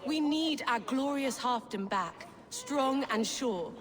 We need our glorious halfdom back, strong and sure.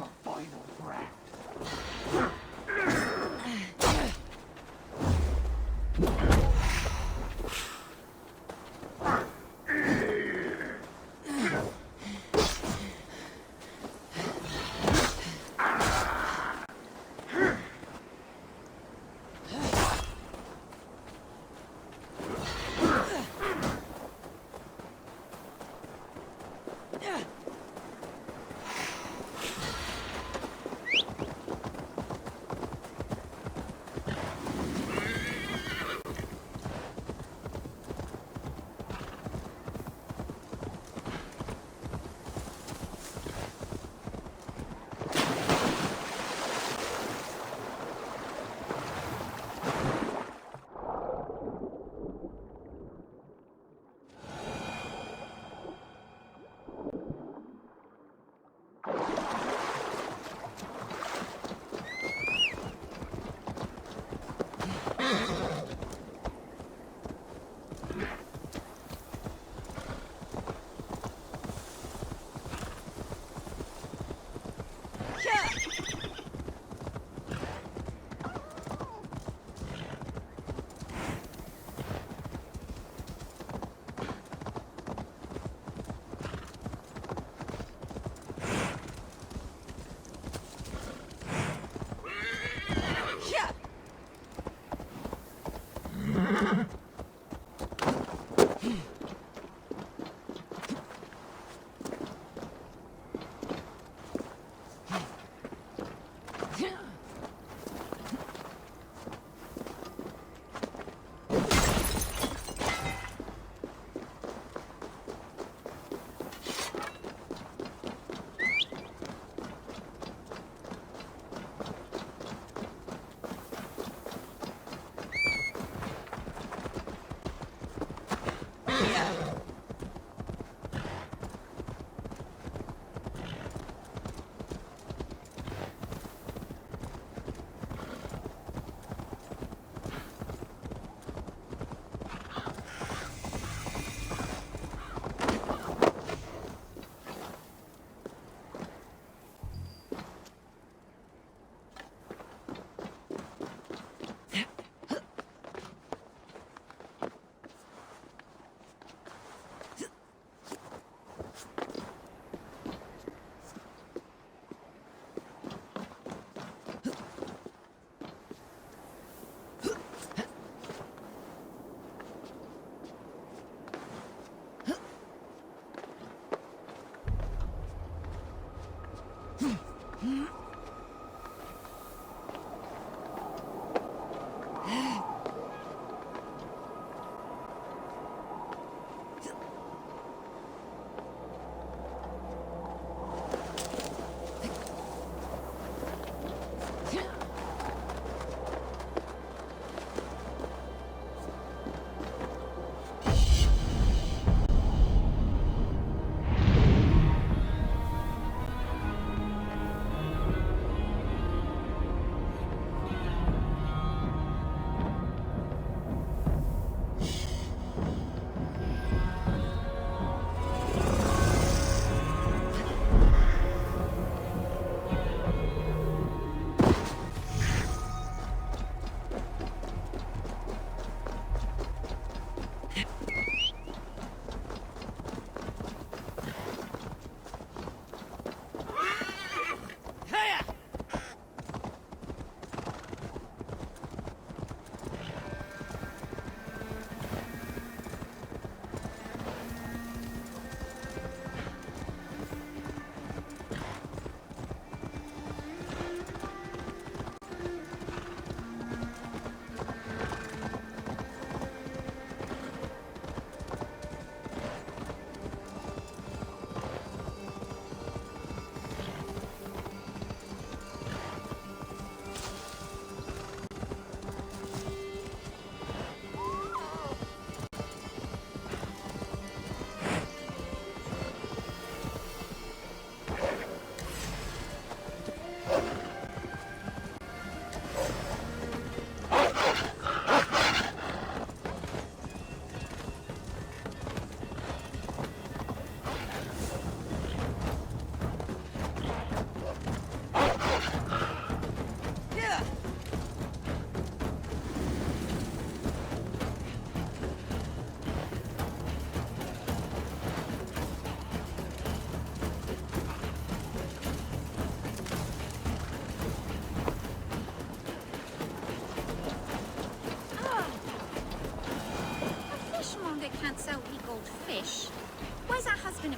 your final breath.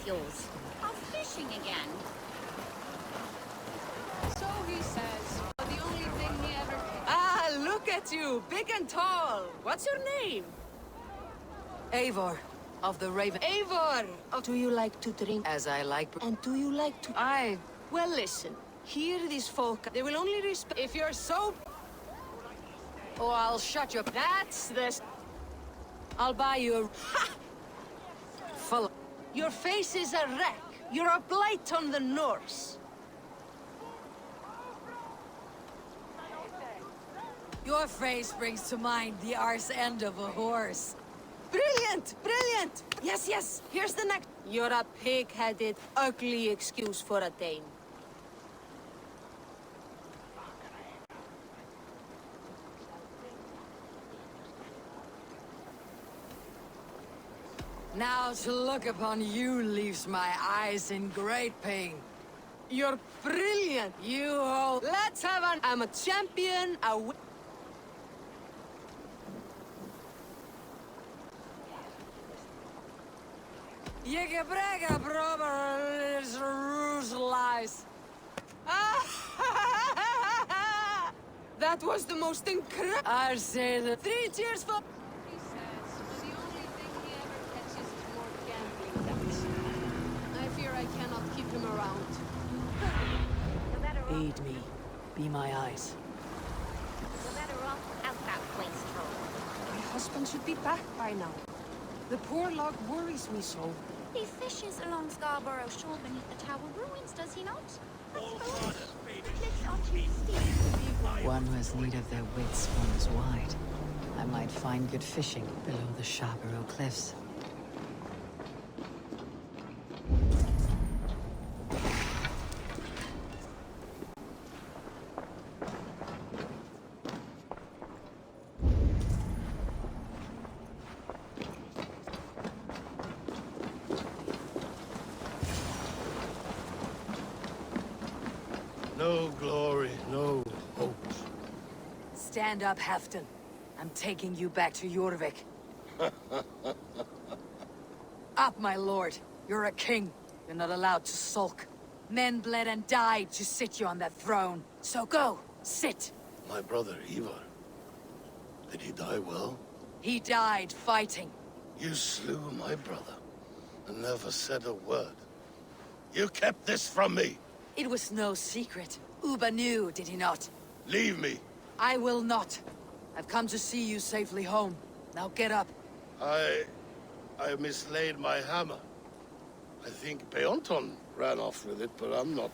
yours are fishing again. So he says, but the only thing he ever... Ah, look at you, big and tall. What's your name? Eivor, of the Raven. Eivor! Do you like to drink as I like? And do you like to... Well, listen. Hear these folk. They will only respect... If you're so... Oh, I'll shut you up. That's this. I'll buy you a... Ha! Follow. Your face is a wreck. You're a blight on the Norse. Your face brings to mind the arse end of a horse. Brilliant! Brilliant! Yes, yes, here's the next. You're a pig-headed, ugly excuse for a Dane. Now to look upon you leaves my eyes in great pain. You're brilliant, you ho. Let's have an... I'm a champion, Je brega proper is lies. That was the most incredible. I say that 3 cheers for... He says, but the only thing he ever catches is more gambling debts. I fear I cannot keep him around. Aid me. Be my eyes. You're better off without that wastrel. My husband should be back by now. The poor log worries me so. He fishes along Scarborough Shore beneath the tower ruins, does he not? I suppose the cliffs are too steep. One who has need of their wits runs wide. I might find good fishing below the Scarborough cliffs. No glory, no hope. Stand up, Halfdan. I'm taking you back to Jorvik. Up, my lord. You're a king. You're not allowed to sulk. Men bled and died to sit you on that throne. So go, sit. My brother, Ivar. Did he die well? He died fighting. You slew my brother, and never said a word. You kept this from me! It was no secret. Uba knew, did he not? Leave me! I will not. I've come to see you safely home. Now get up. I mislaid my hammer. I think Beonton ran off with it, but I'm not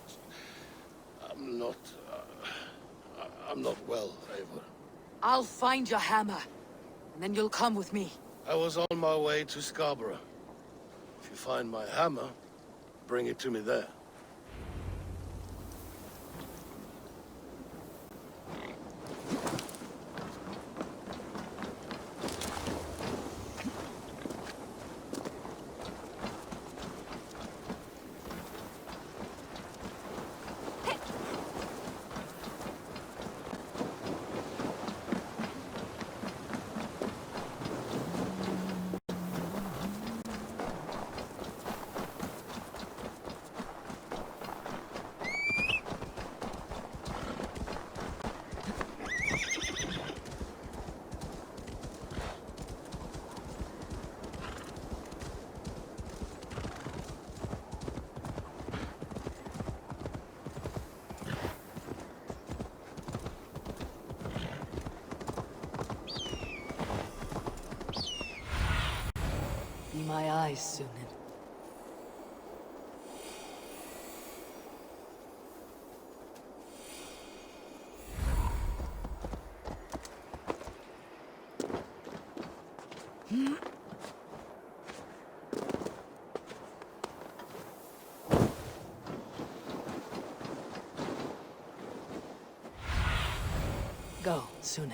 well, Eivor. I'll find your hammer, and then you'll come with me. I was on my way to Scarborough. If you find my hammer, bring it to me there. Be my eyes, Sunan. Go, Sunan.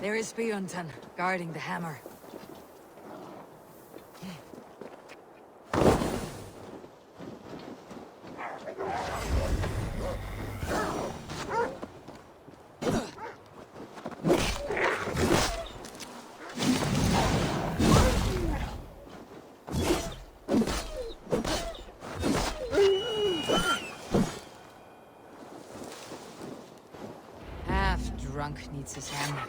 There is Bjornton, guarding the hammer. monk needs his hammer.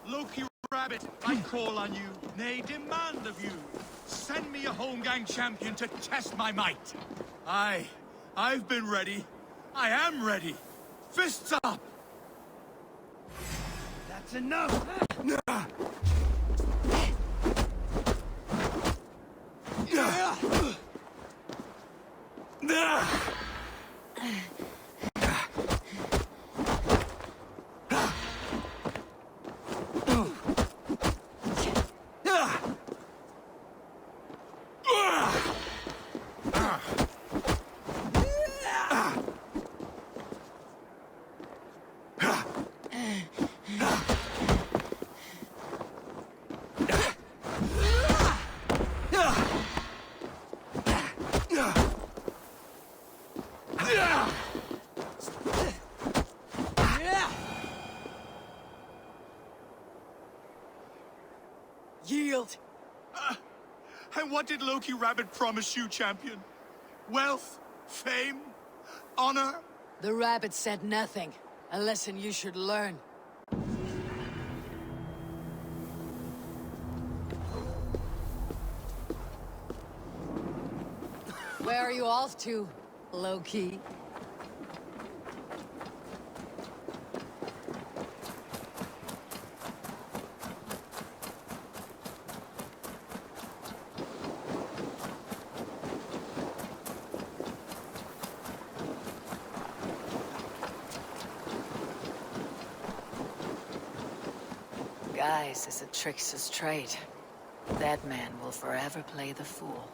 Loki Rabbit, I call on you, nay, demand of you. Send me a Holmgang champion to test my might. I've been ready. I am ready. Fists up! That's enough! Yield! And what did Loki Rabbit promise you, champion? Wealth? Fame? Honor? The rabbit said nothing. A lesson you should learn. Where are you off to, Loki? Guys is a trickster's trade. That man will forever play the fool.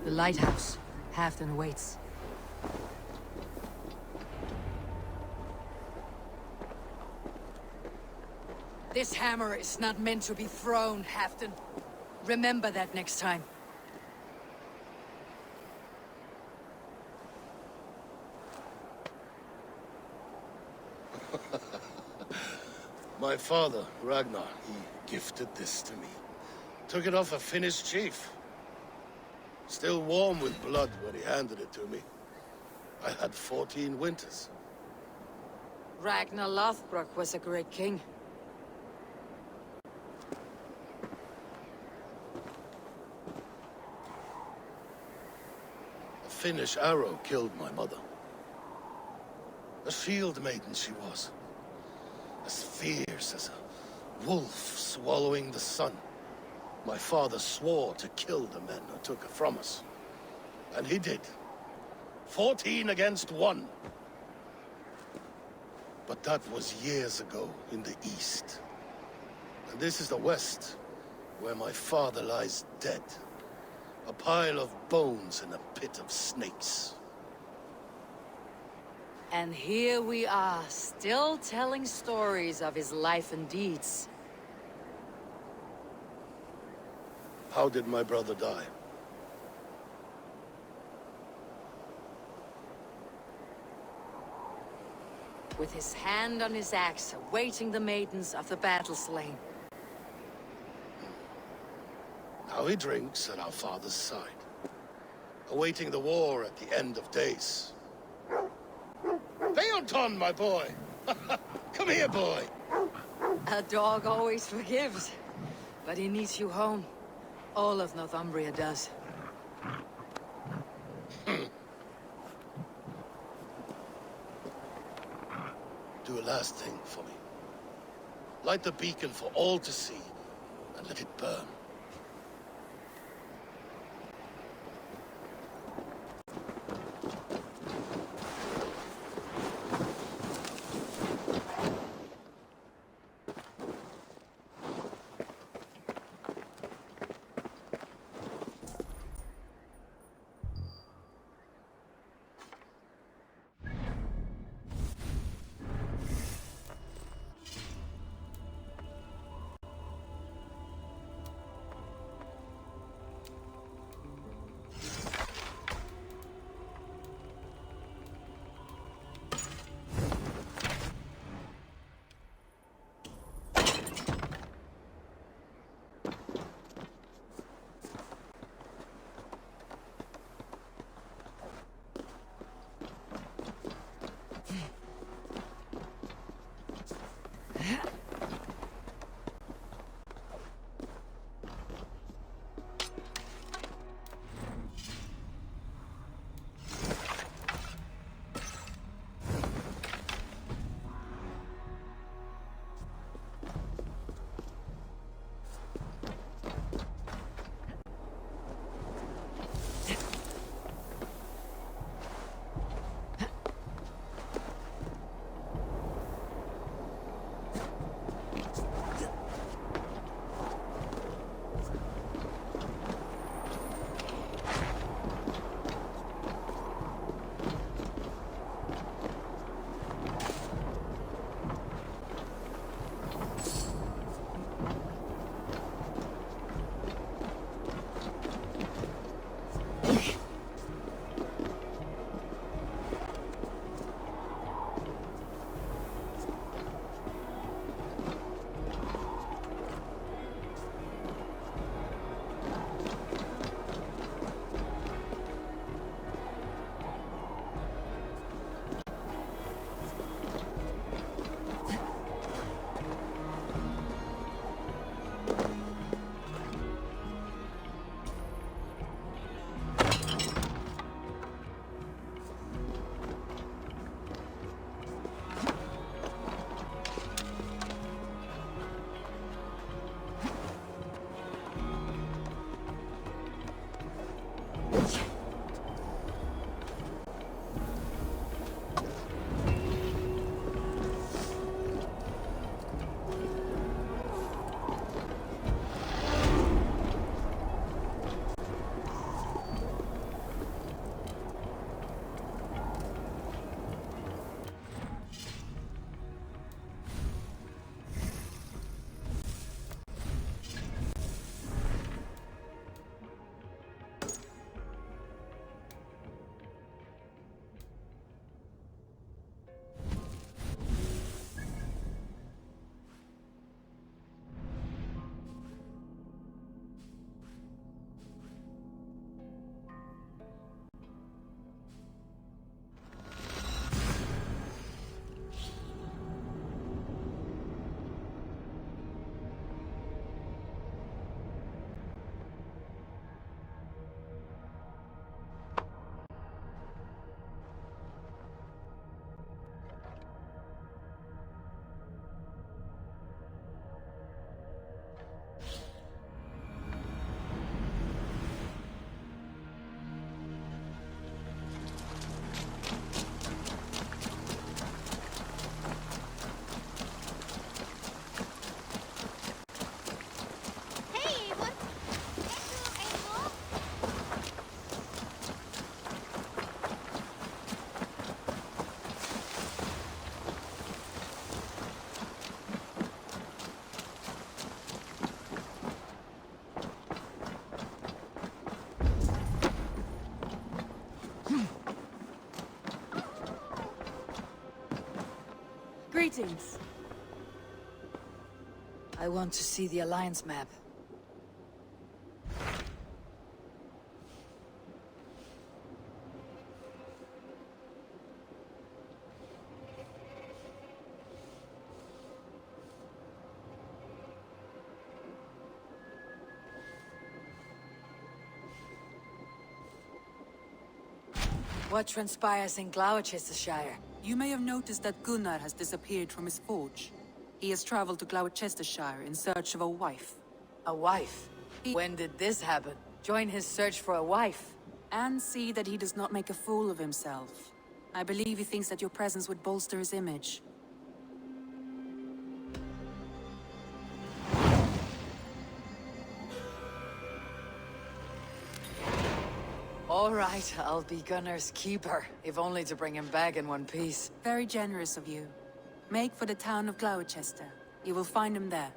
The lighthouse. Halfdan awaits. This hammer is not meant to be thrown, Halfdan. Remember that next time. My father, Ragnar, he gifted this to me. Took it off a Finnish chief. Still warm with blood when he handed it to me. I had 14 winters. Ragnar Lothbrok was a great king. A Finnish arrow killed my mother. A shield maiden she was. As fierce as a wolf swallowing the sun. My father swore to kill the men who took her from us. And he did. 14 against 1. But that was years ago in the east. And this is the west, where my father lies dead. A pile of bones in a pit of snakes. And here we are, still telling stories of his life and deeds. How did my brother die? with his hand on his axe, awaiting the maidens of the battle slain. Now he drinks at our father's side, awaiting the war at the end of days. Theoton, my boy! Come here, boy! A dog always forgives, but he needs you home. All of Northumbria does. Do a last thing for me. Light the beacon for all to see, and let it burn. Greetings. I want to see the Alliance map. What transpires in Glowecestrescire? You may have noticed that Gunnar has disappeared from his forge. He has traveled to Glowecestrescire in search of a wife. A wife? When did this happen? Join his search for a wife? And see that he does not make a fool of himself. I believe he thinks that your presence would bolster his image. All right, I'll be Gunnar's keeper, if only to bring him back in one piece. Very generous of you. Make for the town of Glowechester. You will find him there.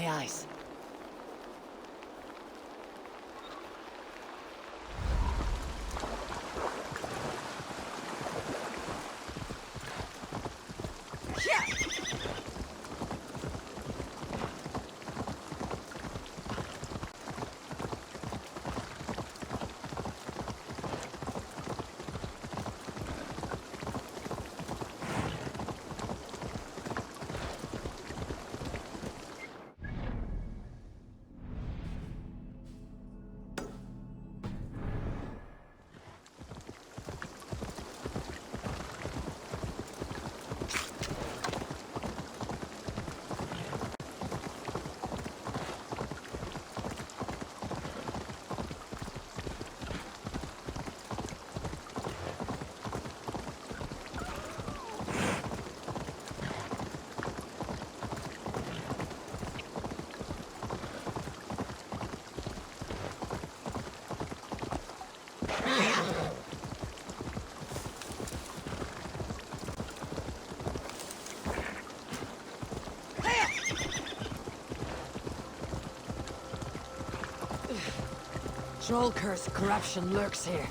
my eyes. Troll curse corruption lurks here.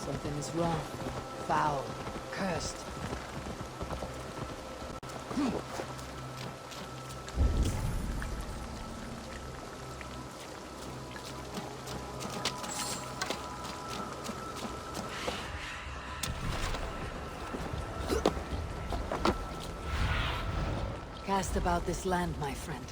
Something is wrong. Foul. Cursed. Cast about this land, my friend.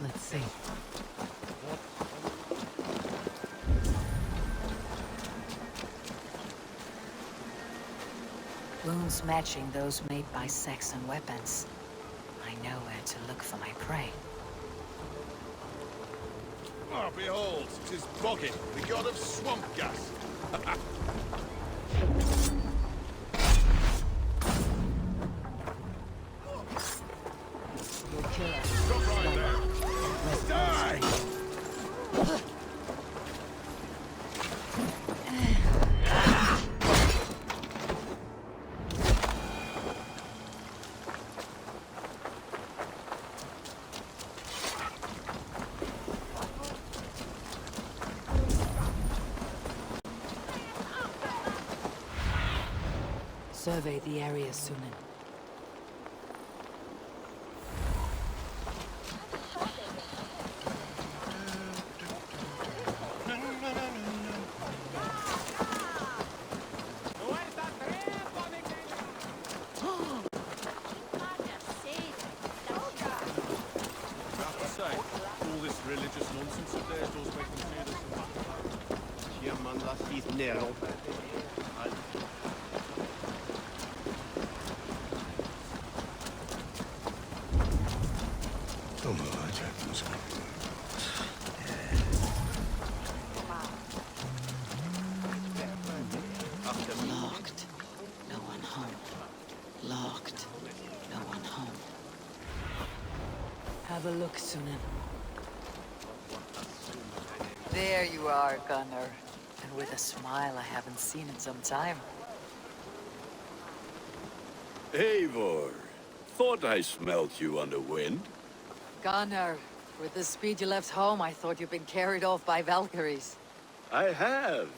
Let's see. Wounds matching those made by Saxon weapons. I know where to look for my prey. Ah, behold, 'tis Boggin, the god of swamp gas. Your killer. Stop right there. Die! Survey the area, Sunan. All this religious nonsense of theirs does make them feel this. Tja, man, lass dies nära. Locked. No one home. Locked. No one home. Have a look, Sunan. There you are, Gunnar. And with a smile I haven't seen in some time. Eivor, thought I smelled you on the wind. Gunnar, with the speed you left home, I thought you'd been carried off by Valkyries. I have.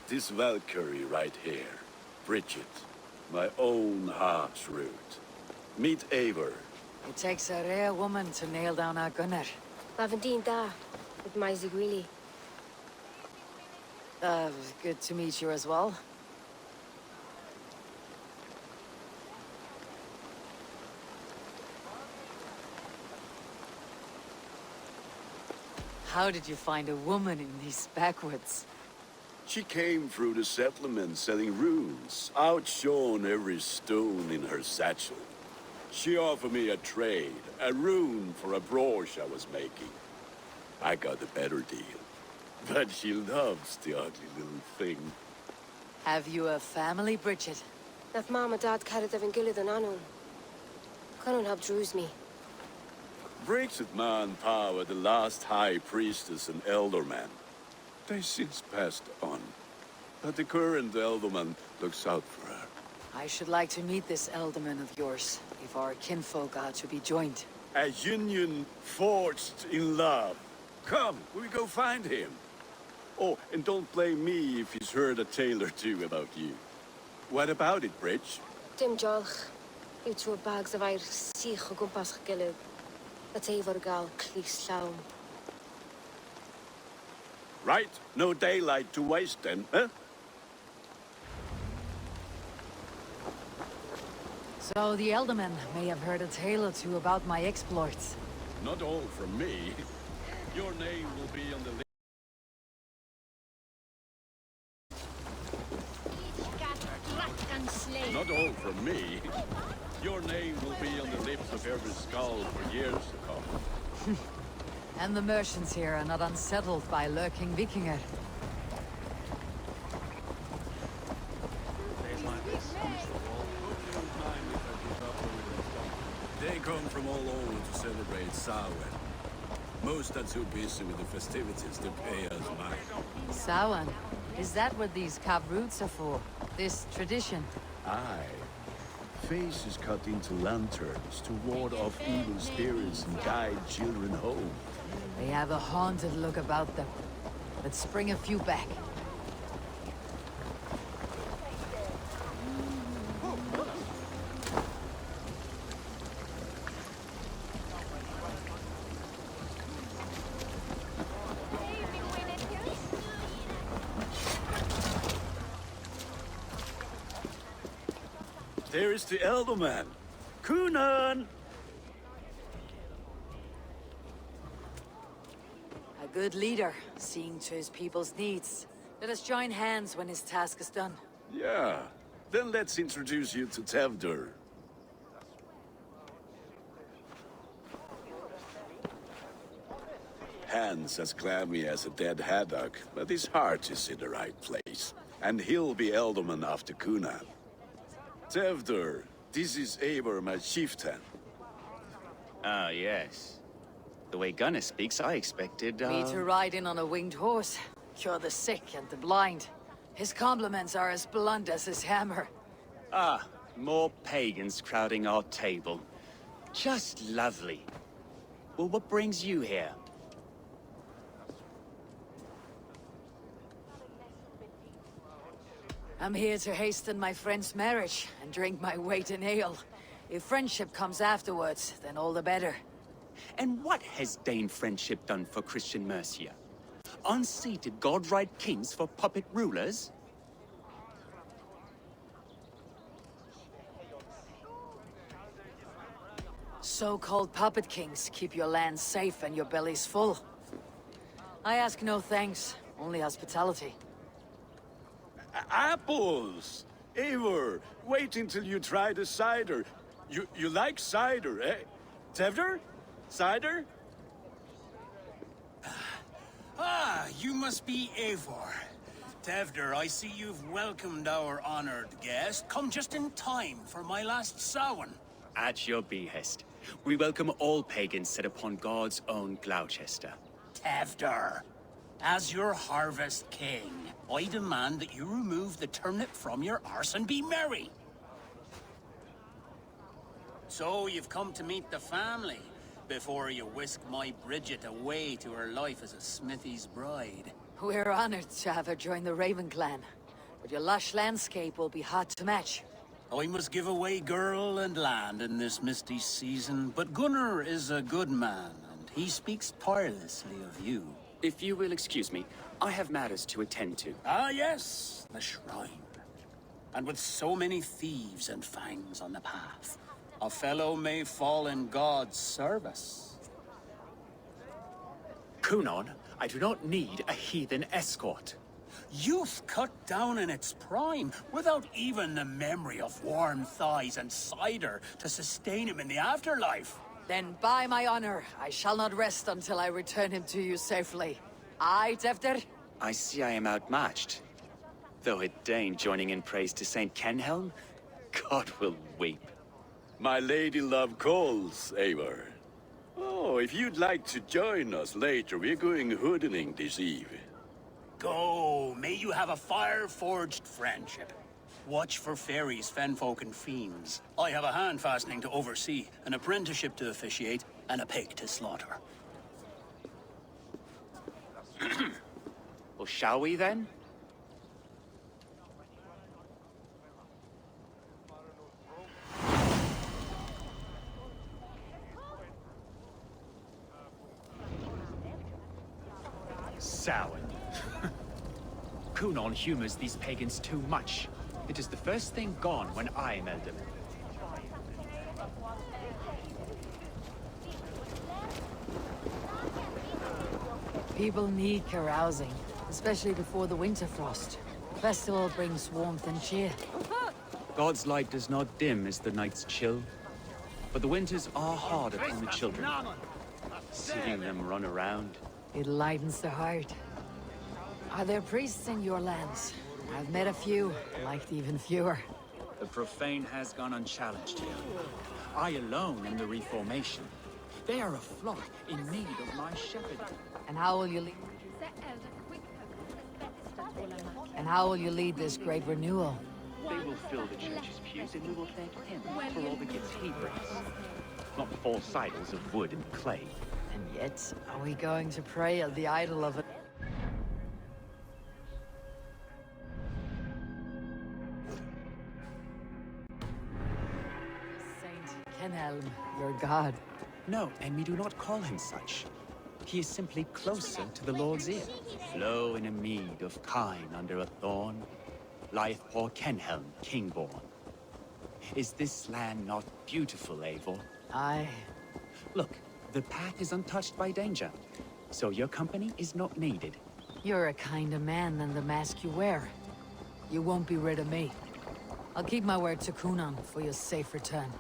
This Valkyrie right here, Bridget, my own heart's root. Meet Eivor. It takes a rare woman to nail down our Gunnar. Lavendine da, with my Zigwili. Good to meet you as well. How did you find a woman in these backwoods? She came through the settlement selling runes, outshone every stone in her satchel. She offered me a trade, a rune for a brooch I was making. I got a better deal. But she loves the ugly little thing. Have you a family, Bridget? Naf mama dad carried of Gilid and Anun. Cannon help drues me. Bridget man power the last high priestess and elderman. They since passed on. But the current elderman looks out for her. I should like to meet this elderman of yours, if our kinfolk are to be joined. A union forged in love. Come, we go find him. Oh, and don't blame me if he's heard a tale or two about you. What about it, Bridge? Dim jolch. You two bags of air sich o gwmpas Gilid. That's Eivor gal clis llawn. Right, no daylight to waste then, huh? So the elderman may have heard a tale or two about my exploits. Not all from me. Your name will be on the list. Not all from me. Your name will be on the lips of every skull for years to come. And the merchants here are not unsettled by lurking Vikinger. They come from all over to celebrate Samhain. Most are too busy with the festivities to pay us mind. Samhain? Is that what these carved roots are for? This tradition? Aye. Faces cut into lanterns to ward off evil spirits and guide children home. They have a haunted look about them. Let's bring a few back. There is the elderman. Kunan! good leader, seeing to his people's needs. Let us join hands when his task is done. Yeah. Then let's introduce you to Tevder. Hands as clammy as a dead haddock, but his heart is in the right place. And he'll be Ealdorman after Kunan. Tevder, this is Eivor, my chieftain. Ah, yes. The way Gunnar speaks, I expected, Me to ride in on a winged horse, cure the sick and the blind. His compliments are as blunt as his hammer. Ah, more pagans crowding our table. Just lovely. Well, what brings you here? I'm here to hasten my friend's marriage and drink my weight in ale. If friendship comes afterwards, then all the better. And what has Dane friendship done for Christian Mercia? Unseated godright kings for puppet rulers? So-called puppet kings keep your lands safe and your bellies full. I ask no thanks, only hospitality. Apples! Eivor, wait until you try the cider. You like cider, eh? Tevder? Cider? Ah, you must be Eivor. Tevder, I see you've welcomed our honored guest. Come just in time for my last Samhain. At your behest. We welcome all pagans set upon God's own Gloucester. Tevder, as your harvest king, I demand that you remove the turnip from your arse and be merry. So you've come to meet the family before you whisk my Bridget away to her life as a smithy's bride. We're honored to have her join the Raven clan, but your lush landscape will be hard to match. I must give away girl and land in this misty season, but Gunnar is a good man, and he speaks tirelessly of you. If you will excuse me, I have matters to attend to. Ah, yes, the shrine. And with so many thieves and fangs on the path, a fellow may fall in God's service. Kunan, I do not need a heathen escort. Youth cut down in its prime, without even the memory of warm thighs and cider to sustain him in the afterlife. Then by my honor, I shall not rest until I return him to you safely. Aye, Tevder? I see I am outmatched. Though a Dane joining in praise to Saint Kenhelm, God will weep. My lady love calls, Eivor. Oh, if you'd like to join us later, we're going hoodening this eve. Go, may you have a fire-forged friendship. Watch for fairies, fenfolk, and fiends. I have a hand fastening to oversee, an apprenticeship to officiate, and a pig to slaughter. Well, shall we then? Samhain. Kunan humors these pagans too much. It is the first thing gone when I am Ealdorman. People need carousing, especially before the winter frost. The festival brings warmth and cheer. God's light does not dim as the nights chill, but the winters are hard upon the children. Seeing them run around. It lightens the heart. Are there priests in your lands? I've met a few, liked even fewer. The profane has gone unchallenged here. I alone am the Reformation. They are a flock in need of my shepherding. And how will you lead? And how will you lead this great renewal? They will fill the church's pews, and we will thank him for all the gifts he brings. Not false idols of wood and clay. And yet, are we going to pray at the idol of a... Saint Kenhelm, your god? No, and we do not call him such. He is simply closer to the Lord's ear. Low in a mead of kine under a thorn, lieth poor Kenhelm, king-born. Is this land not beautiful, Eivor? Aye. Look, the path is untouched by danger. So your company is not needed. You're a kinder man than the mask you wear. You won't be rid of me. I'll keep my word to Kunan for your safe return.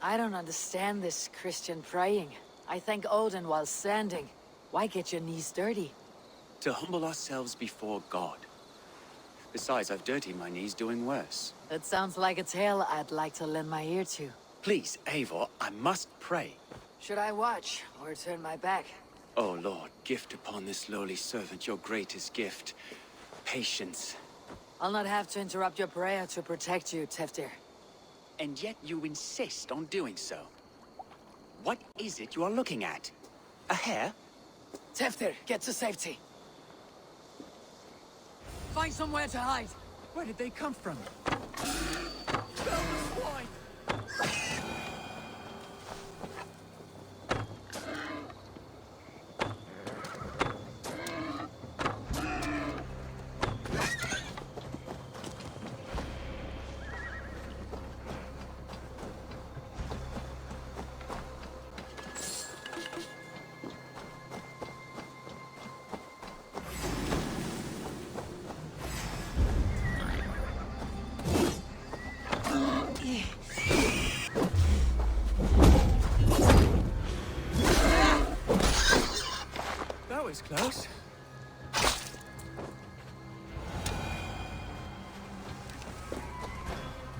I don't understand this Christian praying. I thank Odin while standing. Why get your knees dirty? To humble ourselves before God. Besides, I've dirtied my knees doing worse. That sounds like a tale I'd like to lend my ear to. Please, Eivor, I must pray. Should I watch, or turn my back? Oh Lord, gift upon this lowly servant your greatest gift. Patience. I'll not have to interrupt your prayer to protect you, Teftir. And yet you insist on doing so. What is it you are looking at? A hare? Teftir, get to safety. Find somewhere to hide. Where did they come from? That was close.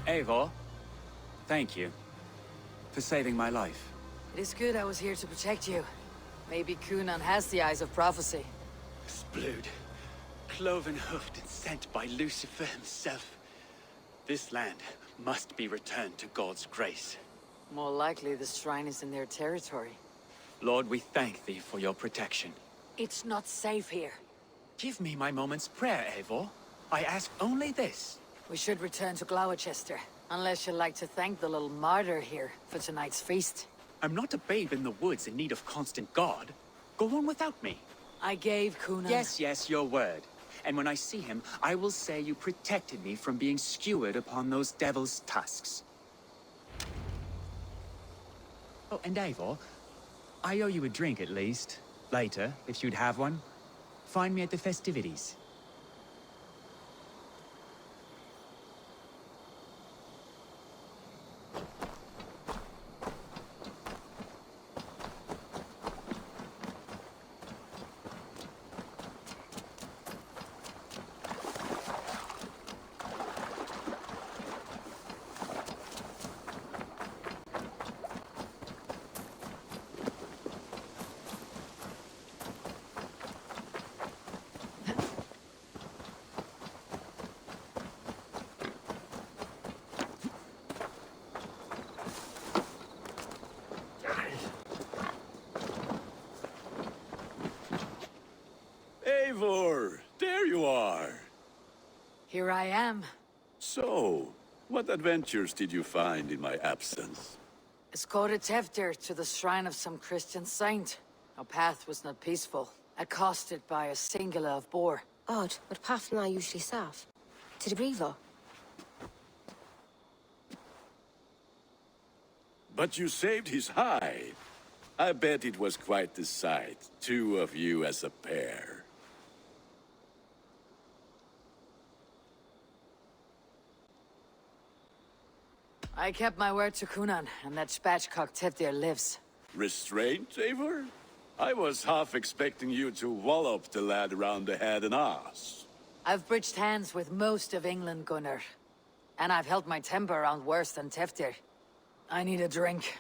Eivor, thank you for saving my life. It is good I was here to protect you. Maybe Kunan has the eyes of prophecy. Blood, cloven-hoofed and sent by Lucifer himself. This land must be returned to God's grace. More likely the shrine is in their territory. Lord, we thank thee for your protection. It's not safe here. Give me my moment's prayer, Eivor. I ask only this. We should return to Glowecester, unless you'd like to thank the little martyr here for tonight's feast. I'm not a babe in the woods in need of constant guard. Go on without me. I gave Kunan... Yes, your word. And when I see him, I will say you protected me from being skewered upon those devil's tusks. Oh, and Eivor, I owe you a drink at least. Later, if you'd have one. Find me at the festivities. Eivor, there you are. Here I am. So, what adventures did you find in my absence? Escorted Teftir to the shrine of some Christian saint. Our path was not peaceful. Accosted by a singular of boar. Odd, but path na usually safe. To the brifo. But you saved his hide. I bet it was quite the sight, two of you as a pair. I kept my word to Kunan, and that spatchcock Teftir lives. Restraint, Eivor? I was half expecting you to wallop the lad around the head and ass. I've bridged hands with most of England, Gunnar. And I've held my temper around worse than Teftir. I need a drink.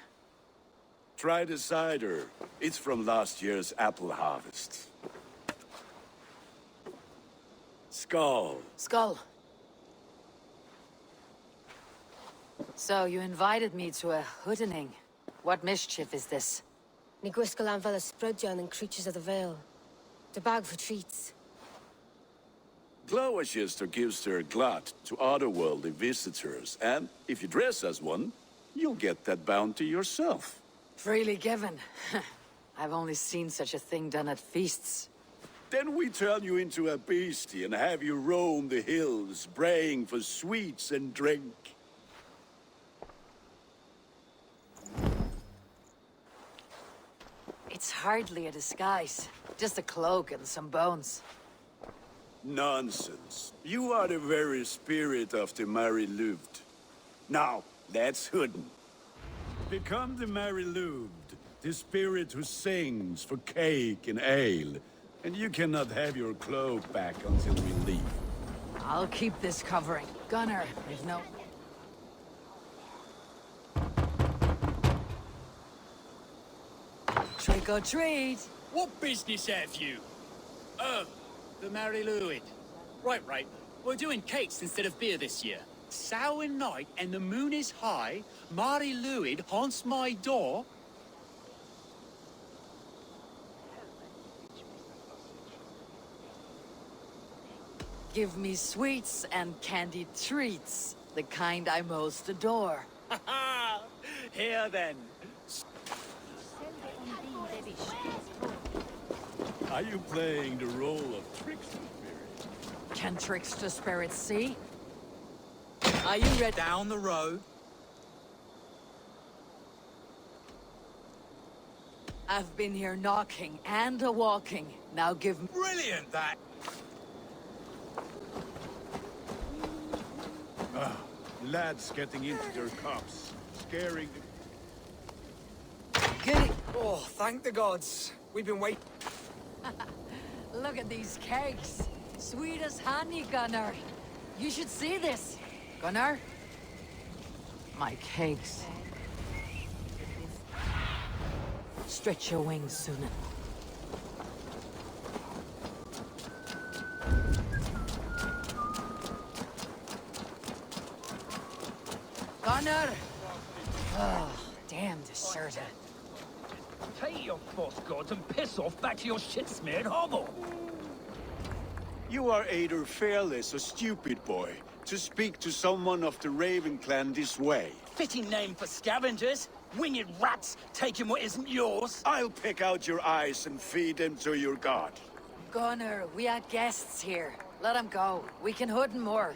Try the cider. It's from last year's apple harvest. Skull. Skull. So, you invited me to a hoodening. What mischief is this? Ni gwisgal an fel ysbrydion and creatures of the Vale. The bag for treats. Glowecester gives their glut to otherworldly visitors, and if you dress as one, you'll get that bounty yourself. Freely given. I've only seen such a thing done at feasts. Then we turn you into a beastie and have you roam the hills, braying for sweets and drink. It's hardly a disguise. Just a cloak and some bones. Nonsense. You are the very spirit of the Mary-Louved. Now, that's Hooden. Become the Mary-Louved, the spirit who sings for cake and ale. And you cannot have your cloak back until we leave. I'll keep this covering. Gunner, there's no... Trick or treat! What business have you? Oh, the Mary Louis. Right. We're doing cakes instead of beer this year. Sour night and the moon is high. Mary Louis haunts my door. Give me sweets and candied treats. The kind I most adore. Here then. Are you playing the role of trickster spirit? Can trickster spirits see? Are you ready? Down the road. I've been here knocking and a-walking. Now give me... Brilliant, that. Lads getting into their cups, scaring the... Get it! Oh, thank the gods. We've been waiting. Look at these cakes. Sweet as honey, Gunnar. You should see this. Gunnar? My cakes. Stretch your wings, Sunan. Gunnar! Oh, damn deserter. Take your false gods and piss off back to your shit-smeared hovel! You are either fearless or stupid, boy, to speak to someone of the Raven clan this way. Fitting name for scavengers! Winged rats taking what isn't yours! I'll pick out your eyes and feed them to your god. Gunnar, we are guests here. Let him go. We can hood more.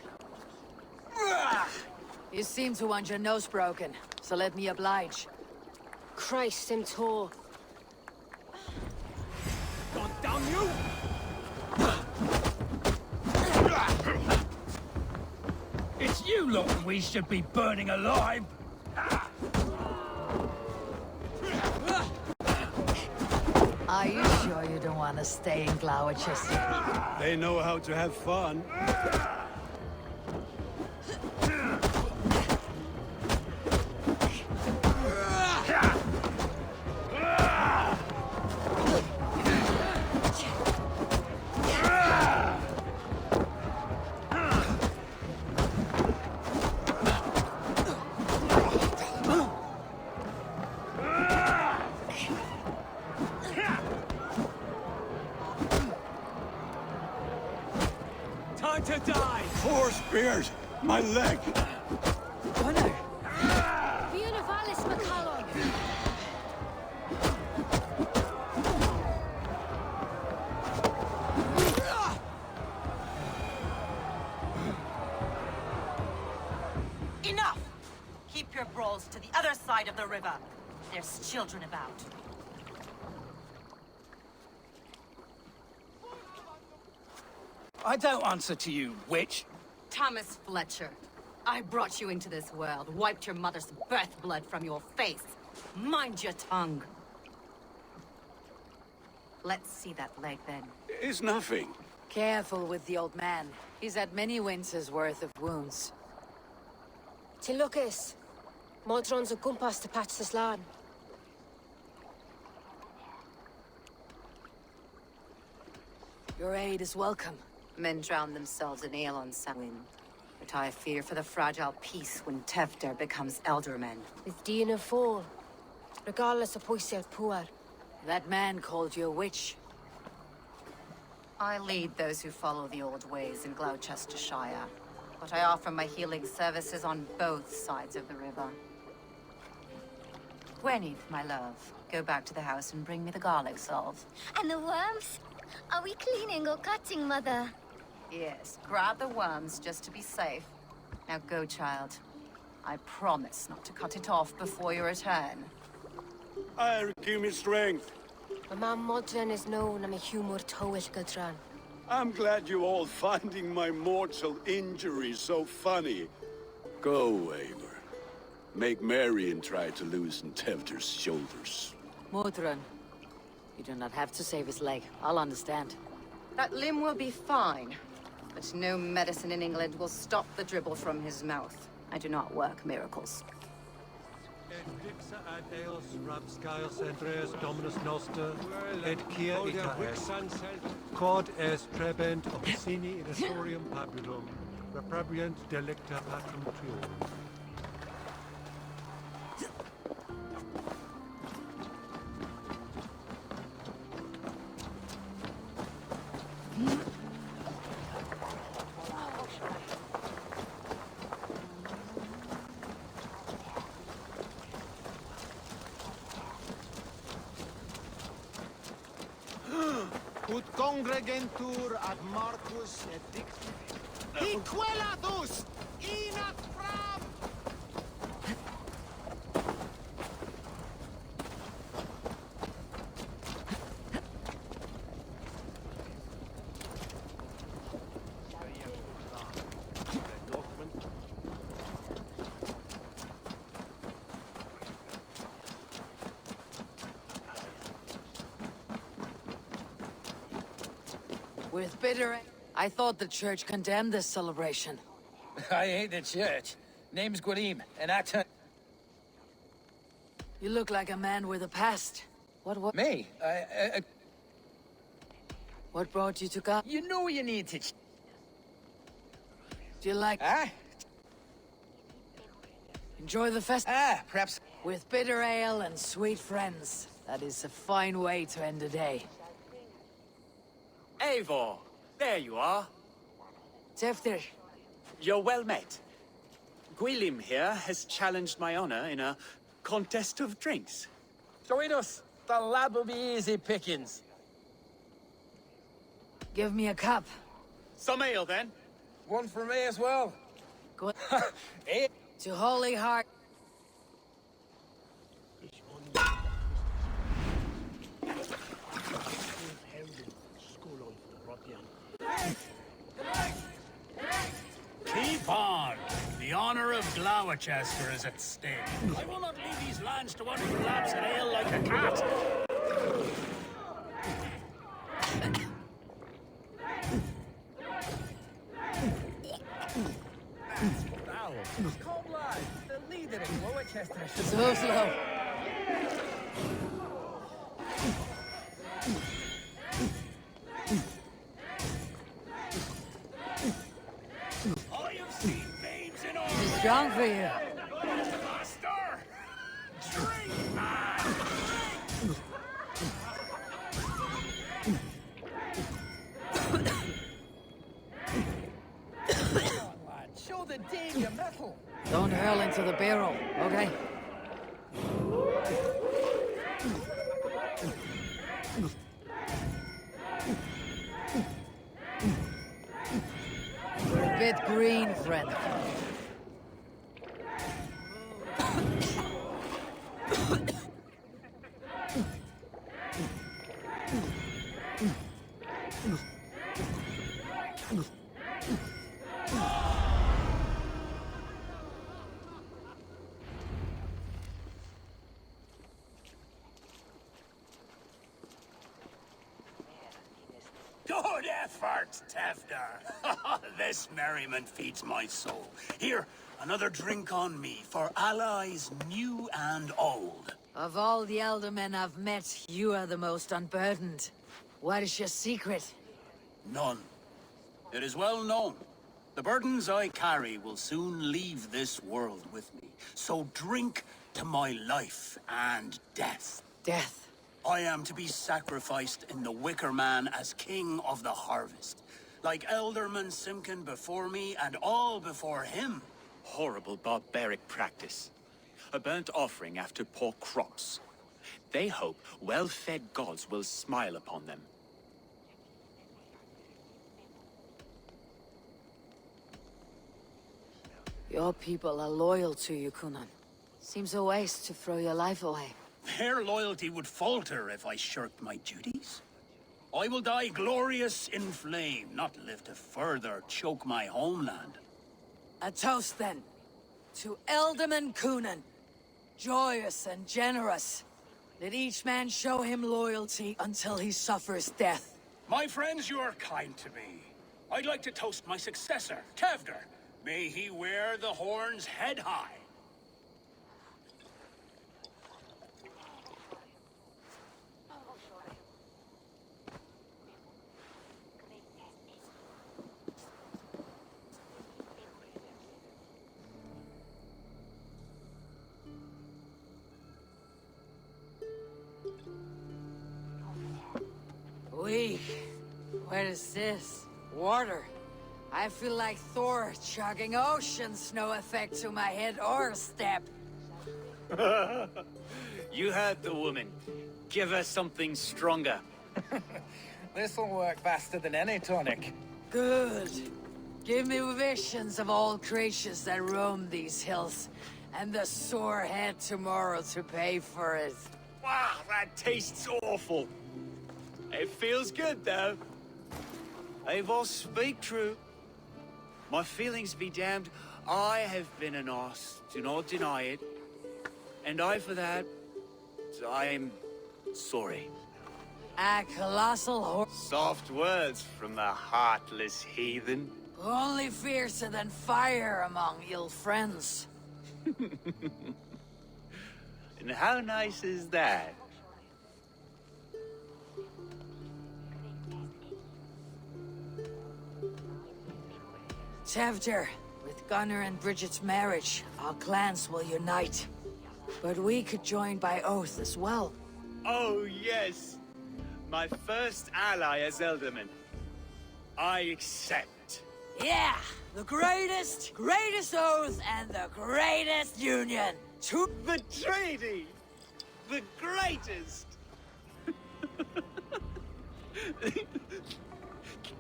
You seem to want your nose broken, so let me oblige. Christ, him tall. God damn you! It's you lot we should be burning alive! Are you sure you don't want to stay in Glowecester? They know how to have fun. Time to die! Poor spears! My leg! Gunnar! Vianavalis McCallum! Enough! Keep your brawls to the other side of the river. There's children about. I don't answer to you, witch. Thomas Fletcher, I brought you into this world, wiped your mother's birth blood from your face. Mind your tongue. Let's see that leg, then. It's nothing. Careful with the old man. He's had many winters' worth of wounds. Till Lucas. Modron's a gumpas to patch this land. Your aid is welcome. Men drown themselves in ale on Samhain. But I fear for the fragile peace when Tevder becomes eldermen. With Dean of Fall. Regardless of Poisiel Puar. That man called you a witch. I lead those who follow the old ways in Gloucestershire, but I offer my healing services on both sides of the river. Gwyneth, my love, go back to the house and bring me the garlic salve. And the worms? Are we cleaning or cutting, Mother? Yes, grab the worms just to be safe. Now go, child. I promise not to cut it off before you return. Give me strength. My modern is known I'm a humor towish gadran. I'm glad you all finding my mortal injury so funny. Go, Eivor. Make merry and try to loosen Tevder's shoulders. Modron, you do not have to save his leg. I'll understand. That limb will be fine, but no medicine in England will stop the dribble from his mouth. I do not work miracles. Et dixa ad eos rapscaios Andreas Dominus Noster, et quia ita est. Quod est trebent obsceni in historium pabulum, reprobient delicta patrum tuum. Ut congregentur ad Marcus et dicti. Hiqueladus! Inat fram! With bitter... I thought the church condemned this celebration. I ain't the church. Name's Gwarim, and I turn... You look like a man with a past. What? Me? What brought you to God? You know you need to... Do you like... Enjoy the fest... perhaps... With bitter ale and sweet friends. That is a fine way to end a day. Eivor, there you are. Teftir. You're well met. Gwilym here has challenged my honor in a contest of drinks. Join us. The lad will be easy pickings. Give me a cup. Some ale, then. One for me as well. Go to Holy Heart. Keep on! The honor of Glowechester is at stake. I will not leave these lands to one who laps at ale like a cat! Come lad, the leader in Glowecestrescire. So slow. I have seen babes in armor! It's strong for you. Faster! Drink, man! Show the dame your metal. Don't hurl into the barrel, okay? We're a bit green, friend. Good effort, Tefder. This merriment feeds my soul. Here, another drink on me for allies new and old. Of all the elder men I've met, you are the most unburdened. What is your secret? None. It is well known. The burdens I carry will soon leave this world with me. So drink to my life and death. Death? I am to be sacrificed in the Wicker Man as king of the harvest. Like Elderman Simkin before me and all before him. Horrible barbaric practice. A burnt offering after poor crops. They hope well-fed gods will smile upon them. Your people are loyal to you, Kunan. Seems a waste to throw your life away. Their loyalty would falter if I shirked my duties. I will die glorious in flame, not live to further choke my homeland. A toast, then, to Elderman Kunan. Joyous and generous. Let each man show him loyalty until he suffers death. My friends, you are kind to me. I'd like to toast my successor, Tevder. May he wear the horns head high. What is this? Water. I feel like Thor chugging oceans. No effect to my head or step. You heard the woman. Give her something stronger. This'll work faster than any tonic. Good. Give me visions of all creatures that roam these hills, and the sore head tomorrow to pay for it. Wow, that tastes awful. It feels good, though. Eivor, speak true. My feelings be damned. I have been an arse, do not deny it. And I, for that, I am sorry. A colossal Soft words from the heartless heathen. only fiercer than fire among ill friends. And how nice is that? Tevder, with Gunnar and Bridget's marriage, our clans will unite. But we could join by oath as well. Oh, yes. My first ally as Elderman. I accept. Yeah! The greatest oath and the greatest union! To the treaty! The greatest!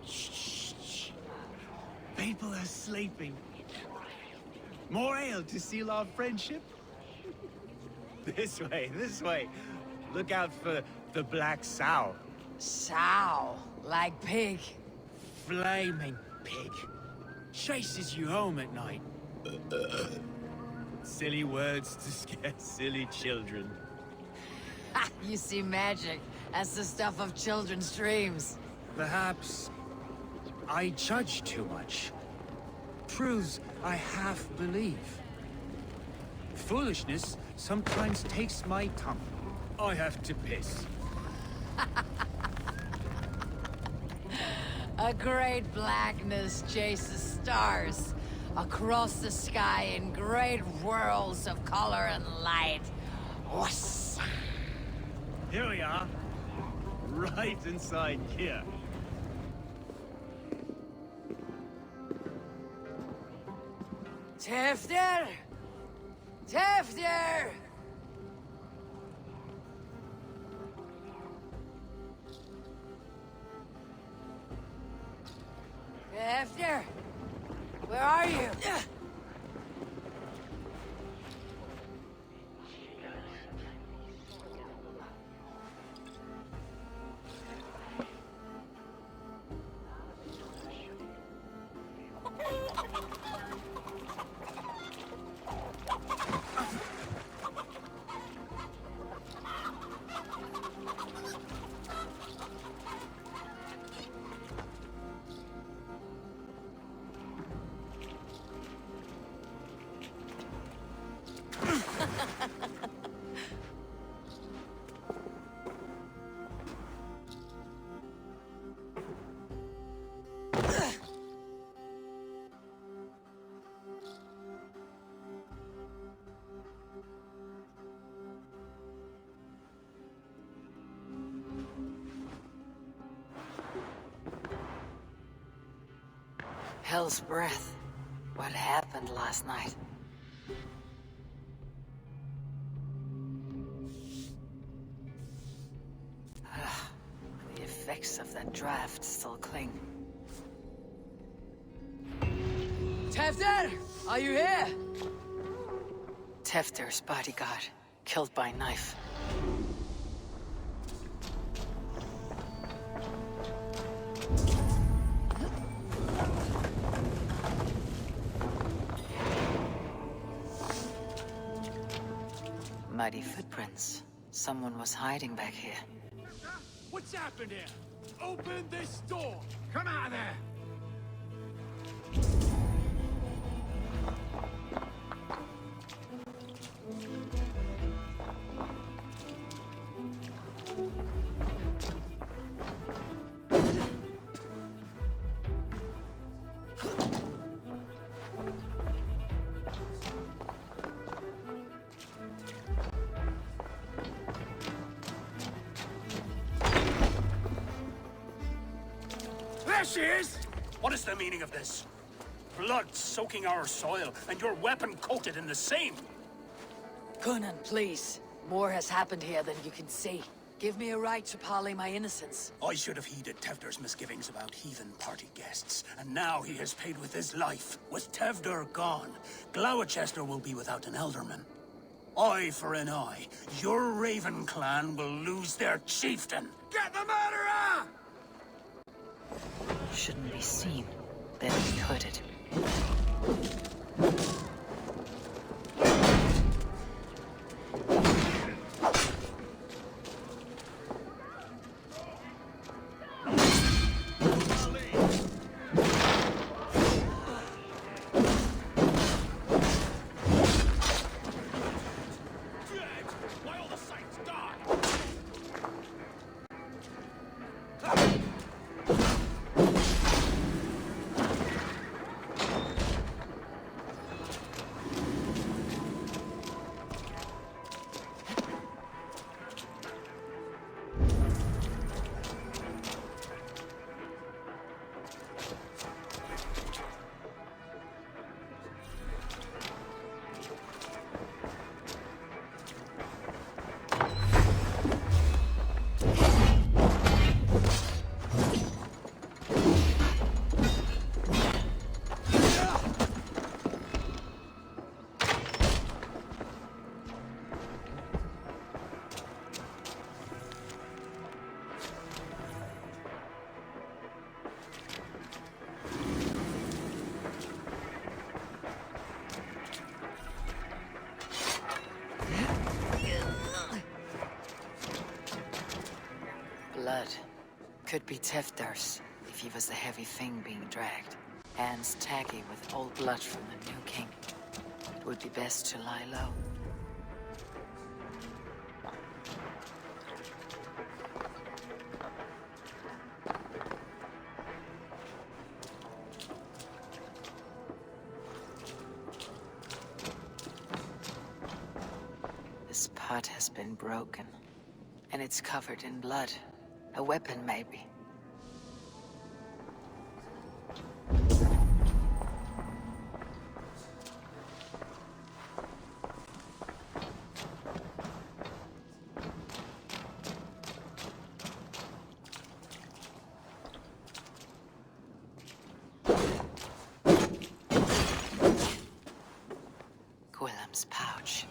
Shh. People are sleeping. More ale to seal our friendship? This way, this way. Look out for the black sow. Sow, like pig. Flaming pig. Chases you home at night. Silly words to scare silly children. Ha! You see magic as the stuff of children's dreams. Perhaps I judge too much. Proves I half believe. Foolishness sometimes takes my tongue. I have to piss. A great blackness chases stars across the sky in great whirls of color and light. Whoosh. Here we are. Right inside here. Tefter! Tefter! Tefter! Where are you? Hell's breath. What happened last night? The effects of that draft still cling. Tefter! Are you here? Tefter's bodyguard, killed by knife. Muddy footprints. Someone was hiding back here. What's happened here? Open this door! Come out of there! There she is! What is the meaning of this? Blood soaking our soil, and your weapon coated in the same! Conan, please. More has happened here than you can see. Give me a right to parley my innocence. I should have heeded Tevder's misgivings about heathen party guests, and now he has paid with his life. With Tevder gone, Glowecester will be without an elderman. Eye for an eye. Your Raven clan will lose their chieftain. Get the murderer! Shouldn't be seen. Better be hooded. Blood. Could be Tefder's, if he was the heavy thing being dragged. Hands taggy with old blood from the new king. It would be best to lie low. This pot has been broken, and it's covered in blood. A weapon, maybe. Gwillem's pouch.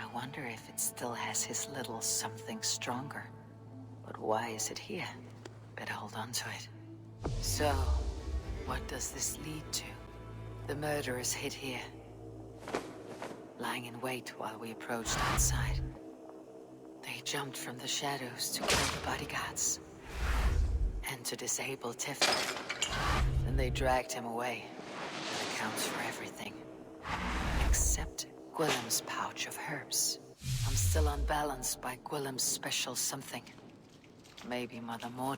I wonder if it still has his little something stronger. But why is it here? Better hold on to it. So, what does this lead to? The murderers hid here, lying in wait while we approached outside. They jumped from the shadows to kill the bodyguards and to disable Tiflin. Then they dragged him away. That accounts for everything. Except Gwillem's pouch of herbs. I'm still unbalanced by Gwillem's special something. Maybe Mother Maud.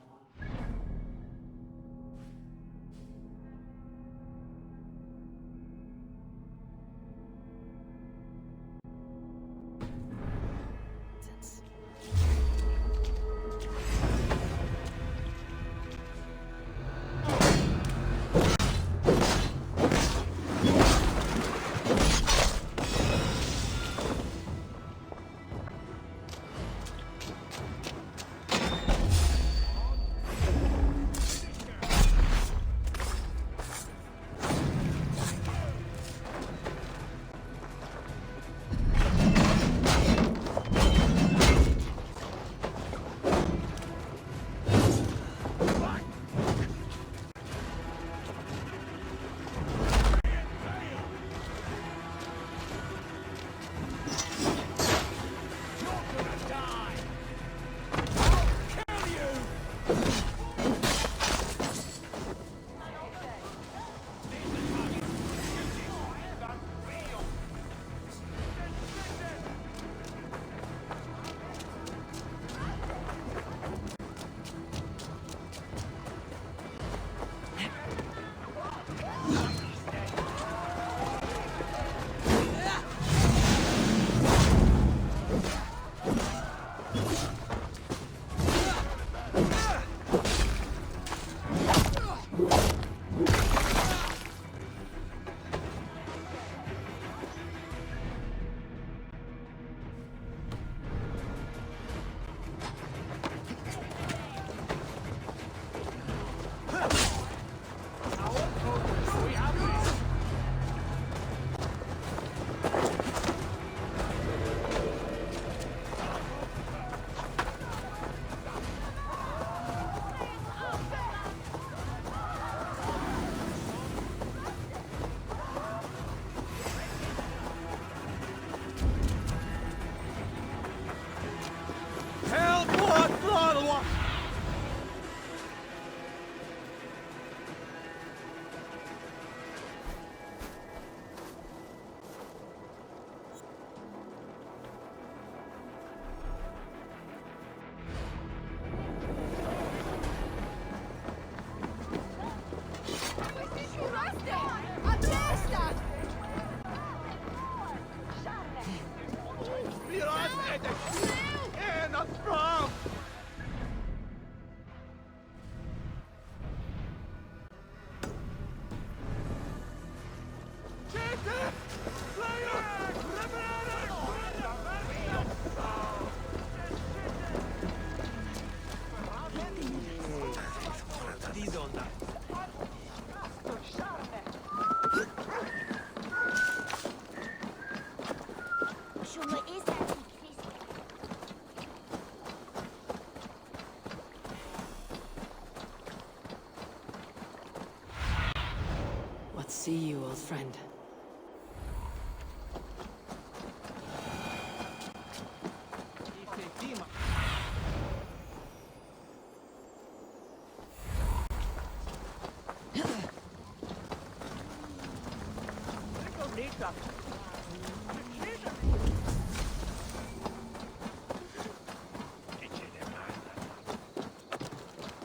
see you, old friend.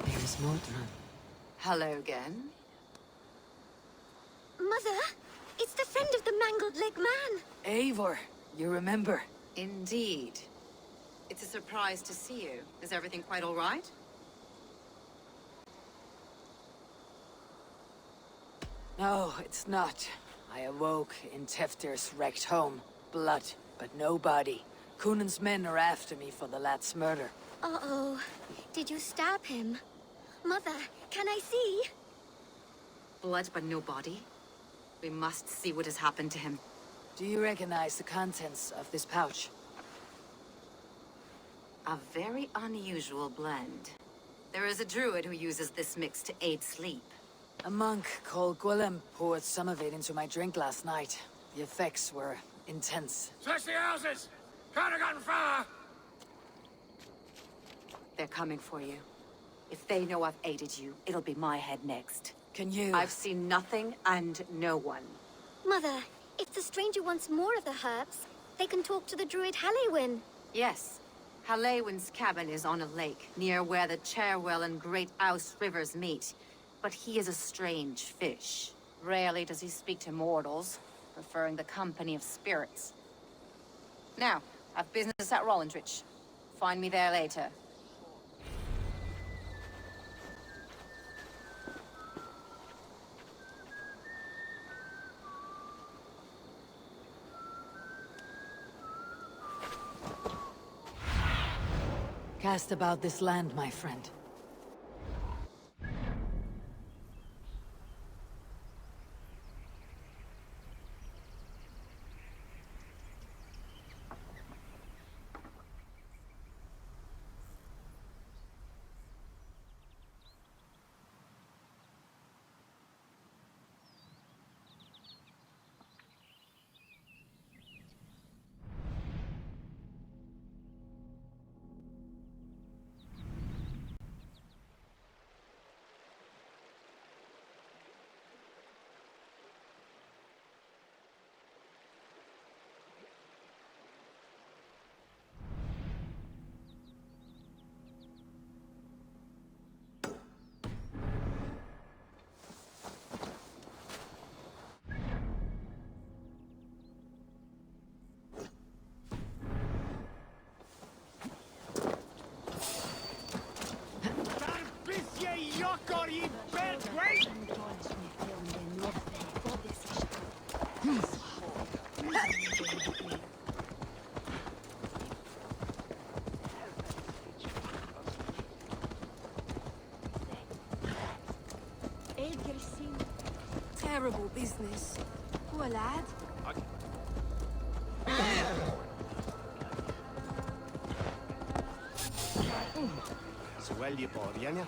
There's Mordran. Hello again. Mother, it's the friend of the mangled leg man. Eivor, you remember? Indeed. It's a surprise to see you. Is everything quite all right? No, it's not. I awoke in Teftir's wrecked home. Blood, but no body. Cunan's men are after me for the lad's murder. Uh-oh. Did you stab him? Mother, can I see? Blood but no body? We must see what has happened to him. Do you recognize the contents of this pouch? A very unusual blend. There is a druid who uses this mix to aid sleep. A monk called Gwilym poured some of it into my drink last night. The effects were intense. Search the houses! Can't have gotten far! They're coming for you. If they know I've aided you, it'll be my head next. Can you? I've seen nothing and no one. Mother, if the stranger wants more of the herbs, they can talk to the druid Halewyn. Yes. Halewyn's cabin is on a lake, near where the Cherwell and Great Ouse rivers meet. But he is a strange fish. Rarely does he speak to mortals, preferring the company of spirits. Now, I've business at Rollindrich. Find me there later. Cast about this land, my friend. Terrible business. Poor lad. Swelje porjanja.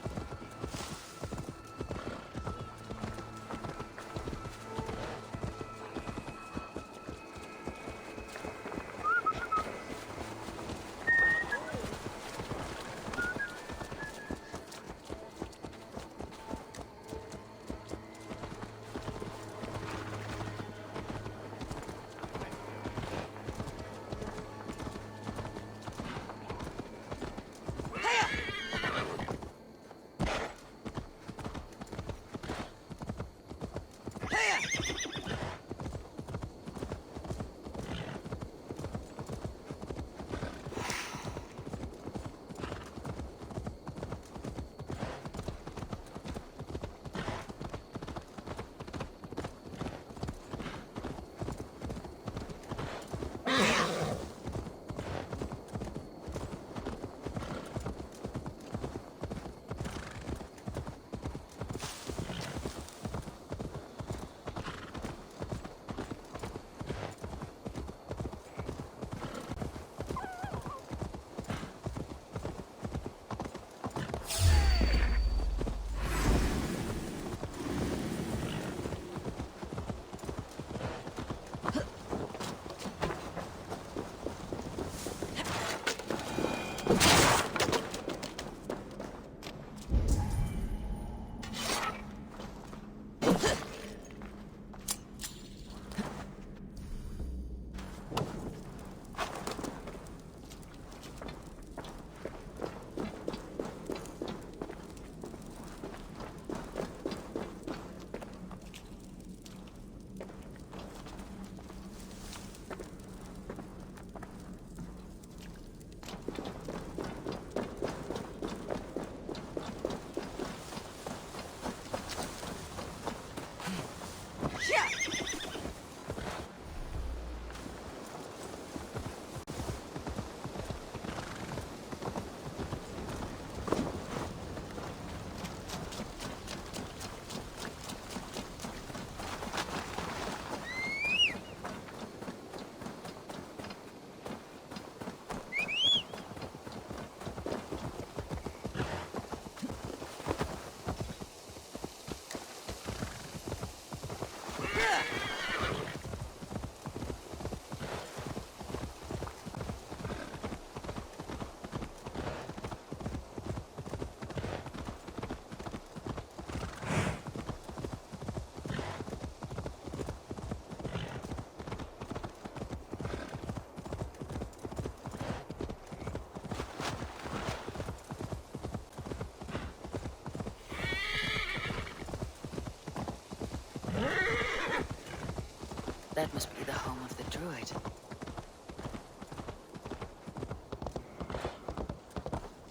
That must be the home of the druid.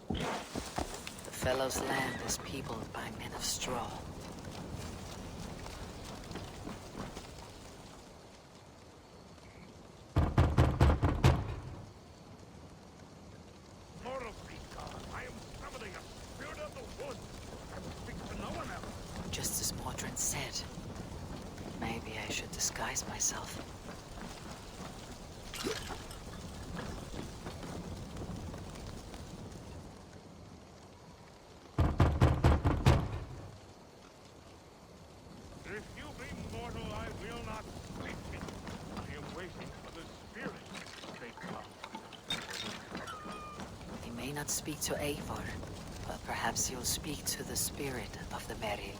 The fellow's land is peopled by men of straw. I am summoning a spirit of the woods. I will speak to no one else. Just as Mordrin said. Maybe I should disguise myself. If you be mortal, I will not wait. I am waiting for the spirit to take come. He may not speak to Eivor, but perhaps he'll speak to the spirit of the Merry.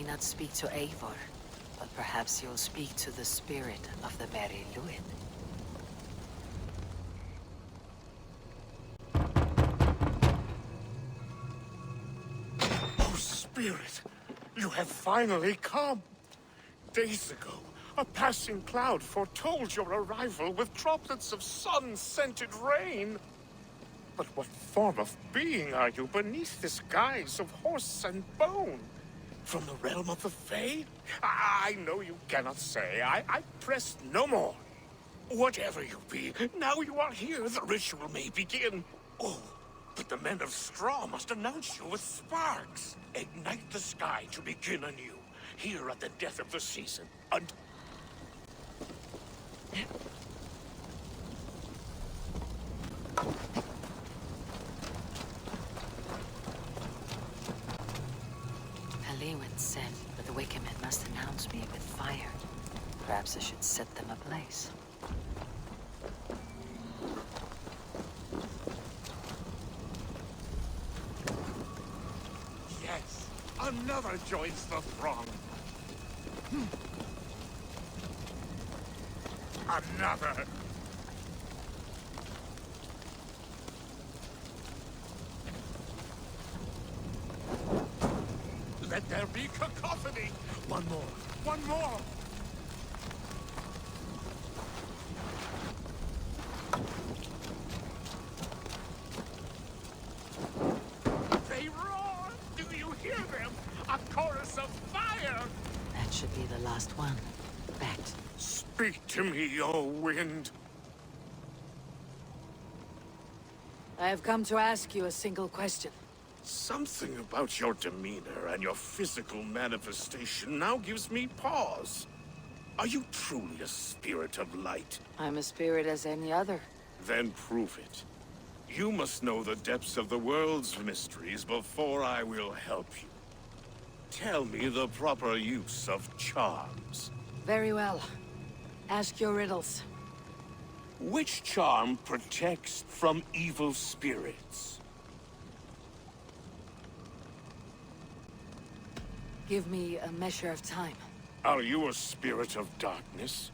Not speak to Eivor, but perhaps you'll speak to the spirit of the Merry Luid. Oh, spirit! You have finally come. Days ago, a passing cloud foretold your arrival with droplets of sun-scented rain. But what form of being are you beneath this guise of horse and bone? From the realm of the Fae? I know you cannot say. I press no more. Whatever you be, now you are here, the ritual may begin. Oh, but the men of straw must announce you with sparks. Ignite the sky to begin anew, here at the death of the season. Halewin said, but the Wickermen must announce me with fire. Perhaps I should set them ablaze. Yes, another joins the throng. Another. Let there be cacophony. One more. One more. They roar. Do you hear them? A chorus of fire. That should be the last one. Backed. Speak to me, O wind. I have come to ask you a single question. Something about your demeanor and your physical manifestation now gives me pause. Are you truly a spirit of light? I'm a spirit as any other. Then prove it. You must know the depths of the world's mysteries before I will help you. Tell me the proper use of charms. Very well. Ask your riddles. Which charm protects from evil spirits? Give me a measure of time. Are you a spirit of darkness?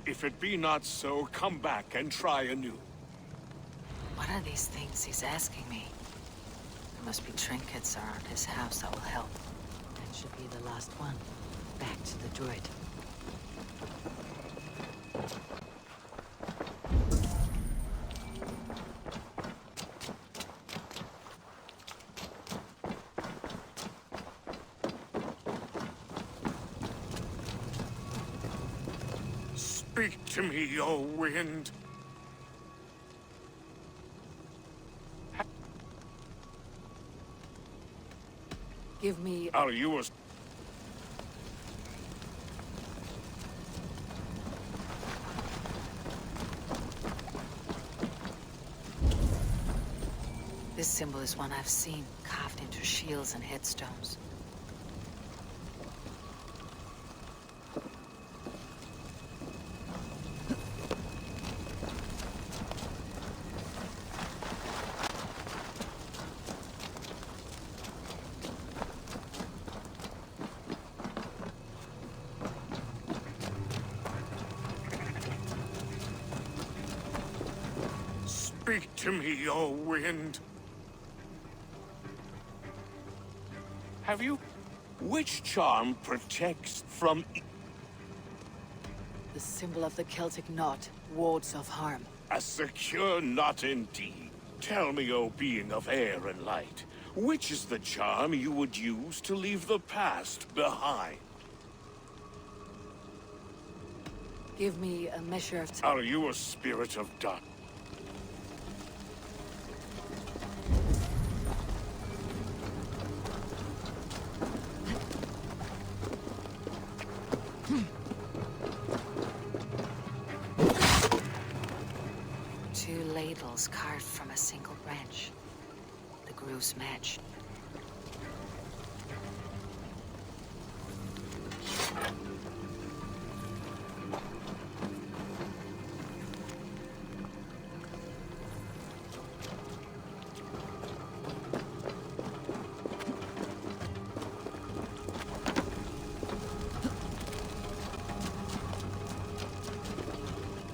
If it be not so, come back and try anew. What are these things he's asking me? There must be trinkets around his house that will help. That should be the last one. Back to the druid. Speak to me, O wind. Give me... Are you a... This symbol is one I've seen, carved into shields and headstones. Speak to me, O wind. Have you... Which charm protects from... The symbol of the Celtic knot, wards off harm. A secure knot indeed. Tell me, O being of air and light, which is the charm you would use to leave the past behind? Give me a measure of time. Are you a spirit of dark? Two ladles carved from a single branch. The grooves match.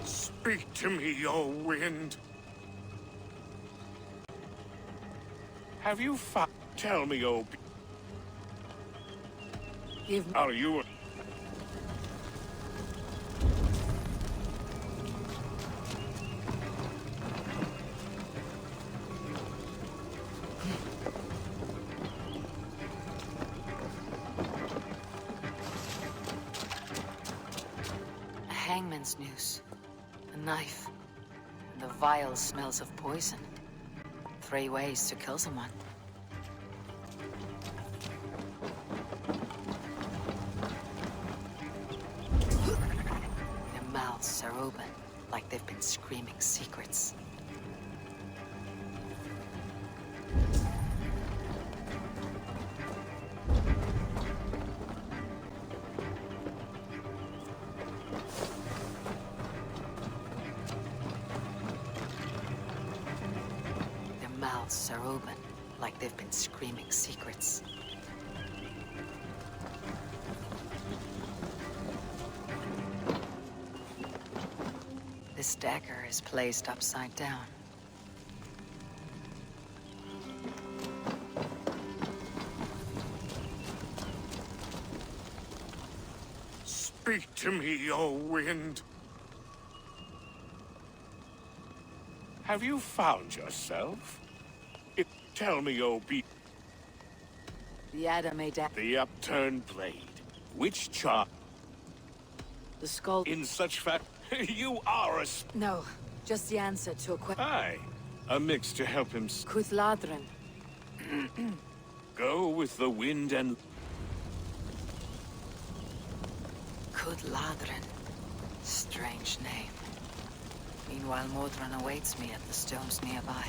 Speak to me, O wind. Have you found... Tell me, O... Give me... Are you... A hangman's noose. A knife. And the vile smells of poison. 3 ways to kill someone. Their mouths are open, like they've been screaming secrets. Their mouths are open, like they've been screaming secrets. This dagger is placed upside down. Speak to me, O wind. Have you found yourself? Tell me, O beast. The Adamade... The upturned blade. Which char... The skull... In such fact, you are a... No, just the answer to a question. Aye. A mix to help him... Kuthladren. Go with the wind and... Kuthladren. Strange name. Meanwhile, Modron awaits me at the stones nearby.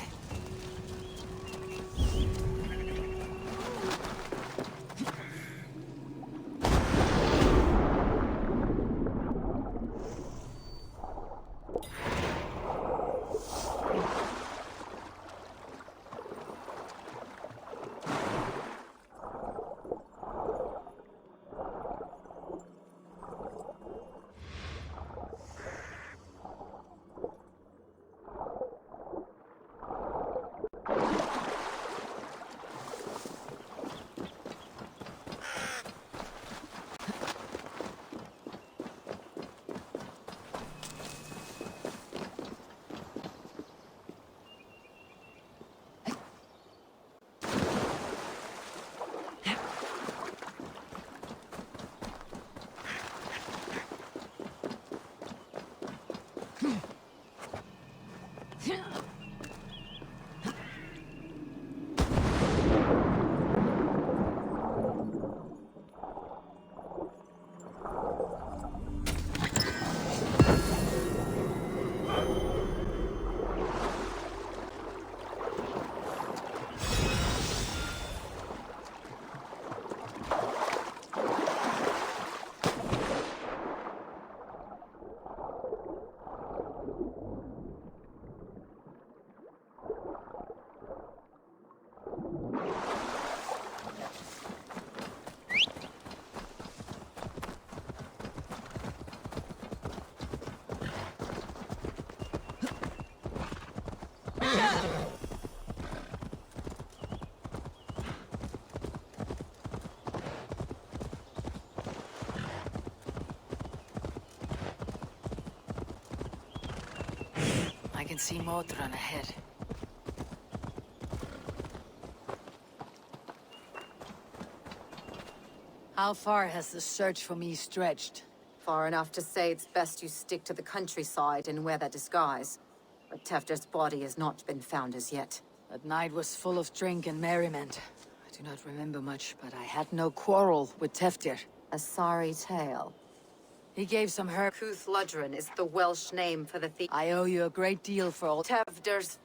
I can see Modron ahead. How far has the search for me stretched? Far enough to say it's best you stick to the countryside and wear that disguise. But Tefter's body has not been found as yet. That night was full of drink and merriment. I do not remember much, but I had no quarrel with Tefter. A sorry tale. He gave some herb. Kuthladren is the Welsh name for the thief. I owe you a great deal for all... Tefter's...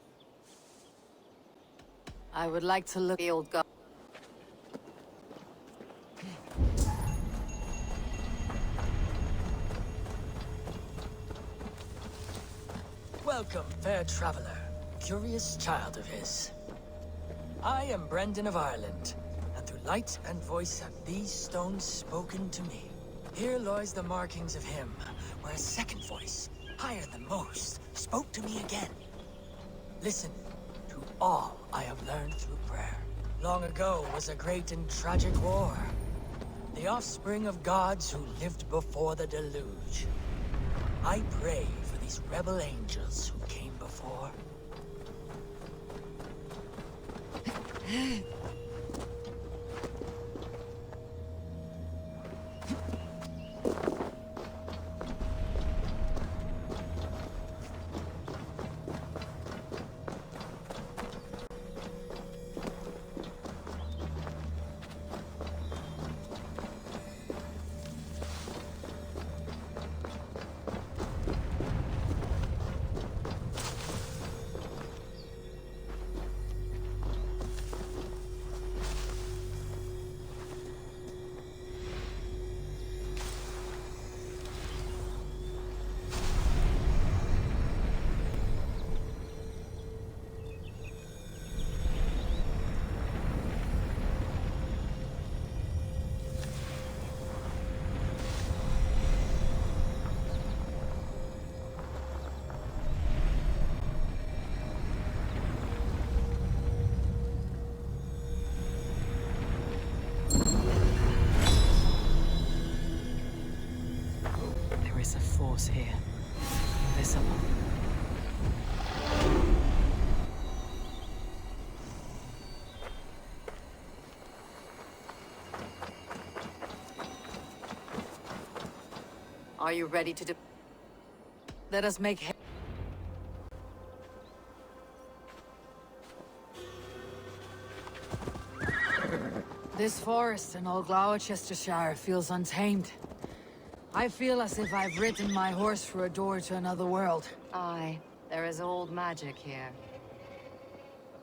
I would like to look... The old guy. Welcome, fair traveler, curious child of his. I am Brendan of Ireland, and through light and voice have these stones spoken to me. Here lies the markings of him, where a second voice, higher than most, spoke to me again. Listen to all I have learned through prayer. Long ago was a great and tragic war. the offspring of gods who lived before the deluge. I pray for these rebel angels who came before. There is a force here. Invisible. Are you ready to Let us make This forest in all Glowecestrescire feels untamed. I feel as if I've ridden my horse through a door to another world. Aye, there is old magic here.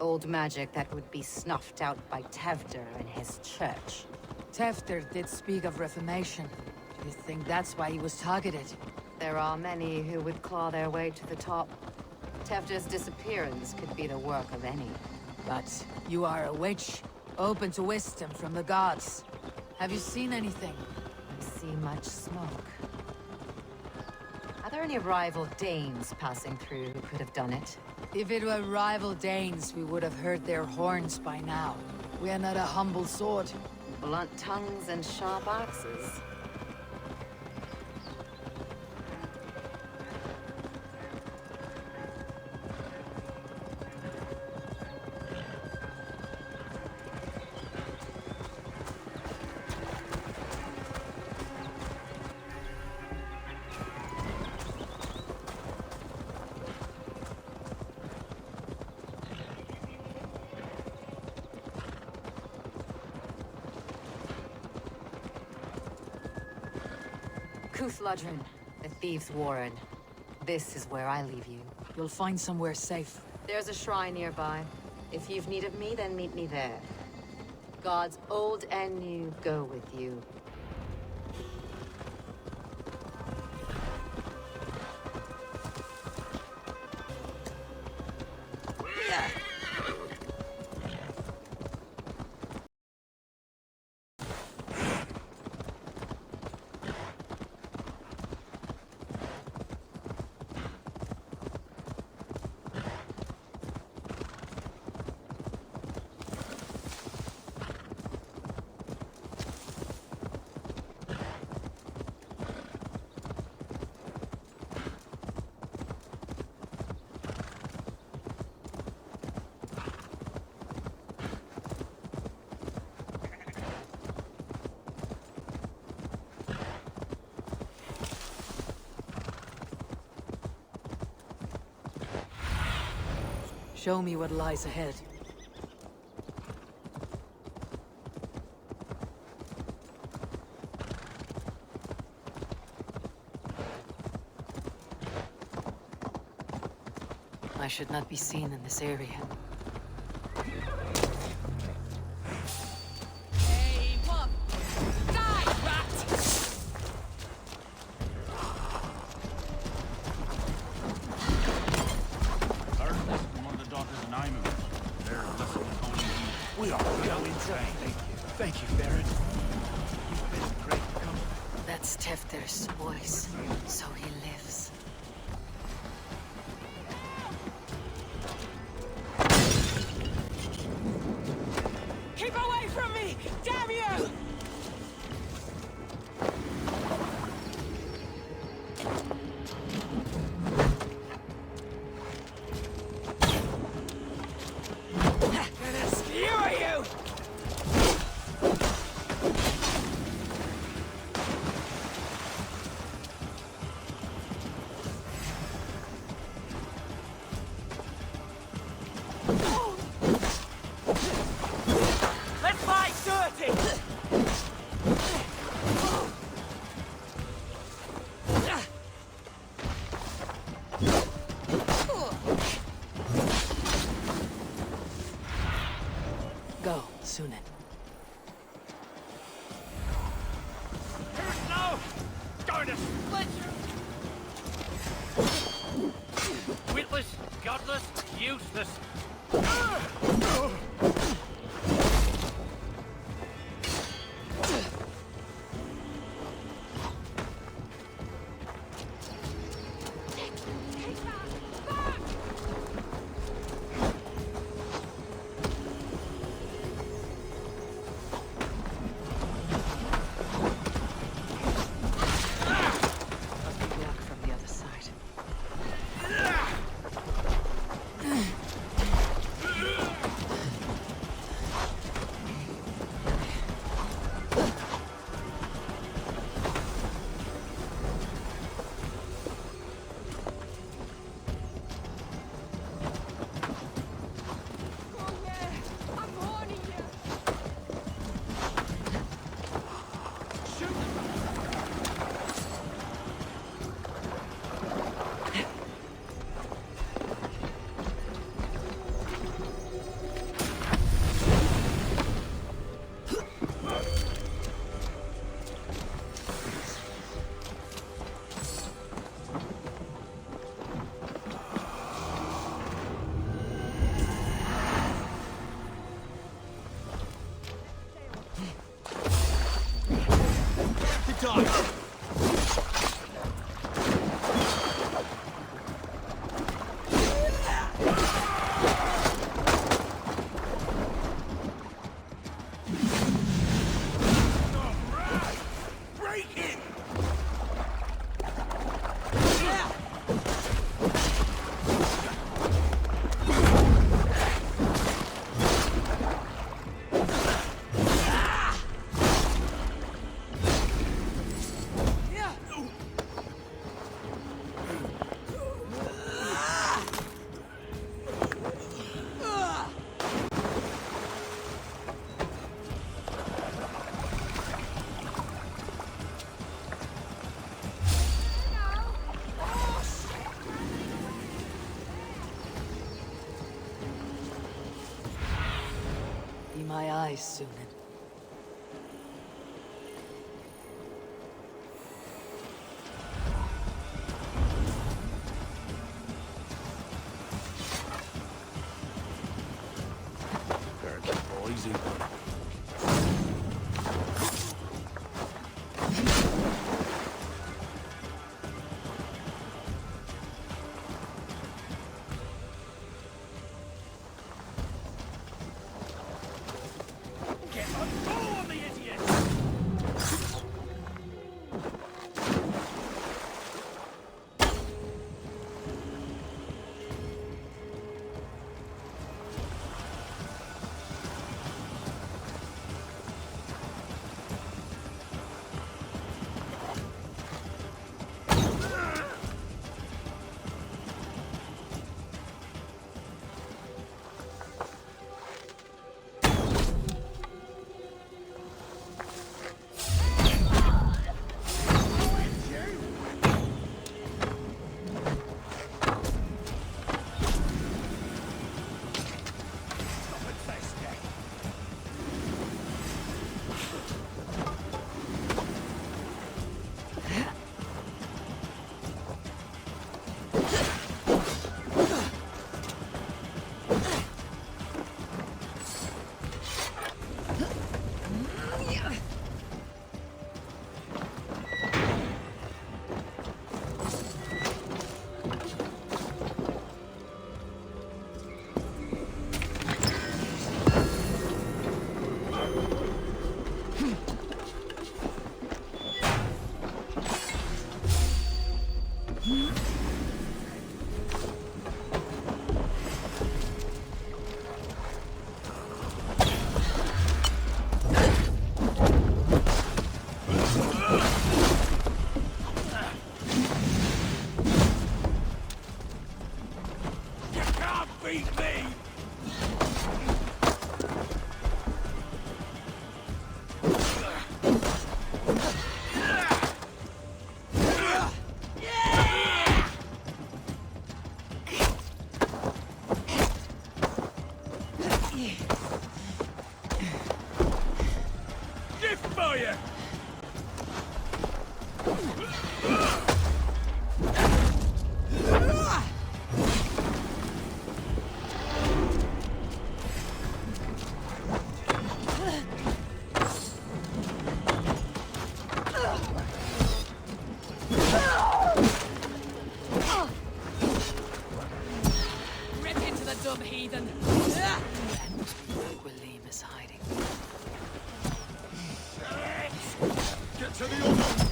Old magic that would be snuffed out by Tevder and his church. Tevder did speak of reformation. Do you think that's why he was targeted? There are many who would claw their way to the top. Tevder's disappearance could be the work of any. But you are a witch, open to wisdom from the gods. Have you seen anything? I see much smoke. Are there any rival Danes passing through who could have done it? If it were rival Danes, we would have heard their horns by now. We are not a humble sword. Blunt tongues and sharp axes. Kuthludrin, the Thieves' Warren. This is where I leave you. You'll find somewhere safe. There's a shrine nearby. If you've need of me, then meet me there. Gods old and new go with you. Show me what lies ahead. I should not be seen in this area. Hey, what? Die, rat! Learn this from one of the daughters of Nymu. They're lesson in only We are going train. Thank you, Baron. You've been a great comfort. That's Tefter's voice, so he lives. Keep away from me! Damn you! useless. Be my eyes, Sunan. Better keep easy. Rip into the dumb heathen! William is hiding. Get to the altar!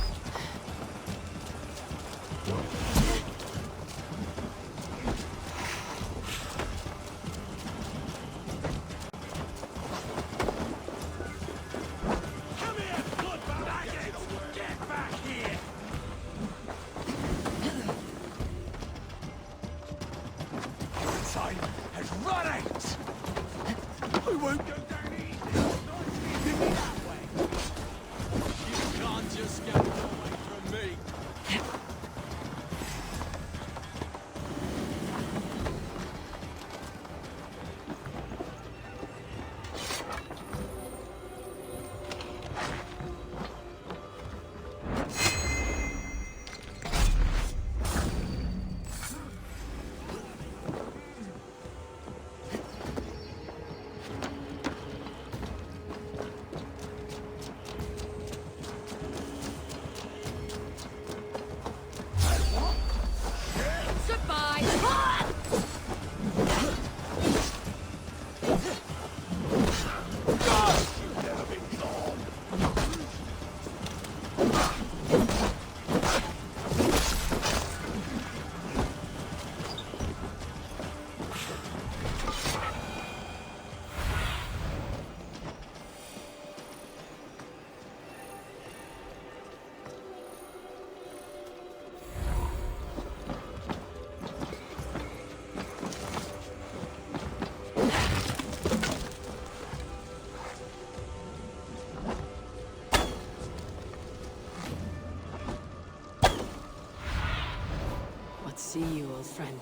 See you, old friend.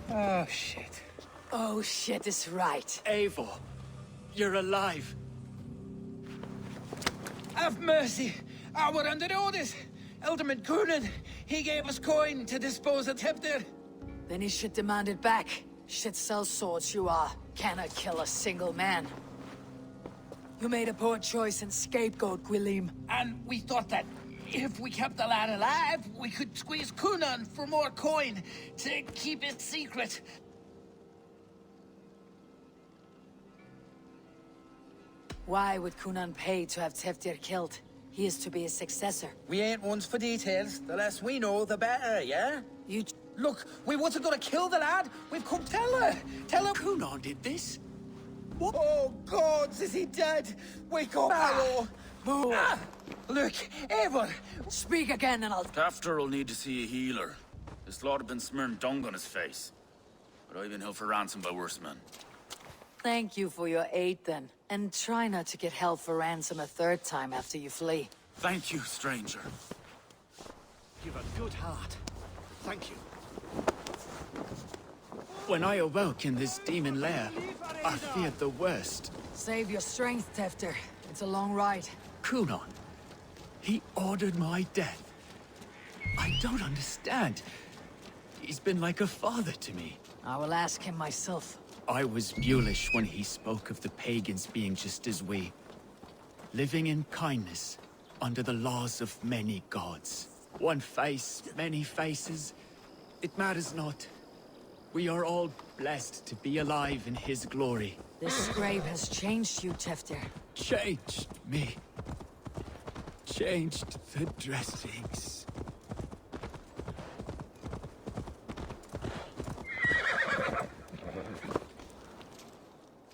Oh, shit. Oh, shit is right. Eivor, you're alive. Have mercy. We're under orders. Alderman Coonan, he gave us coin to dispose of Tepter. Then he should demand it back. Shit sells swords you are. Cannot kill a single man. You made a poor choice and scapegoat, Gwilym. And we thought that if we kept the lad alive, we could squeeze Coonan for more coin to keep it secret. Why would Coonan pay to have Teftir killed? He is to be his successor. We ain't ones for details. The less we know, the better, yeah? You... Look, we wasn't gonna kill the lad. We've come tell her. Tell her Coonan did this? What? Oh, gods, is he dead? Wake up, Arrow! Look, Eivor! Speak again and I'll... Tafter will need to see a healer. This lord have been smearing dung on his face. But I've been held for ransom by worse men. Thank you for your aid, then. And try not to get held for ransom a third time after you flee. Thank you, stranger. You've a good heart. Thank you. When I awoke in this demon lair, I feared the worst. Save your strength, Tefter. It's a long ride. Coonan. He ordered my death. I don't understand. He's been like a father to me. I will ask him myself. I was mulish when he spoke of the pagans being just as we. Living in kindness, under the laws of many gods. One face, many faces. It matters not. We are all blessed to be alive in his glory. This scrape has changed you, Tefter. Changed me. Changed the dressings.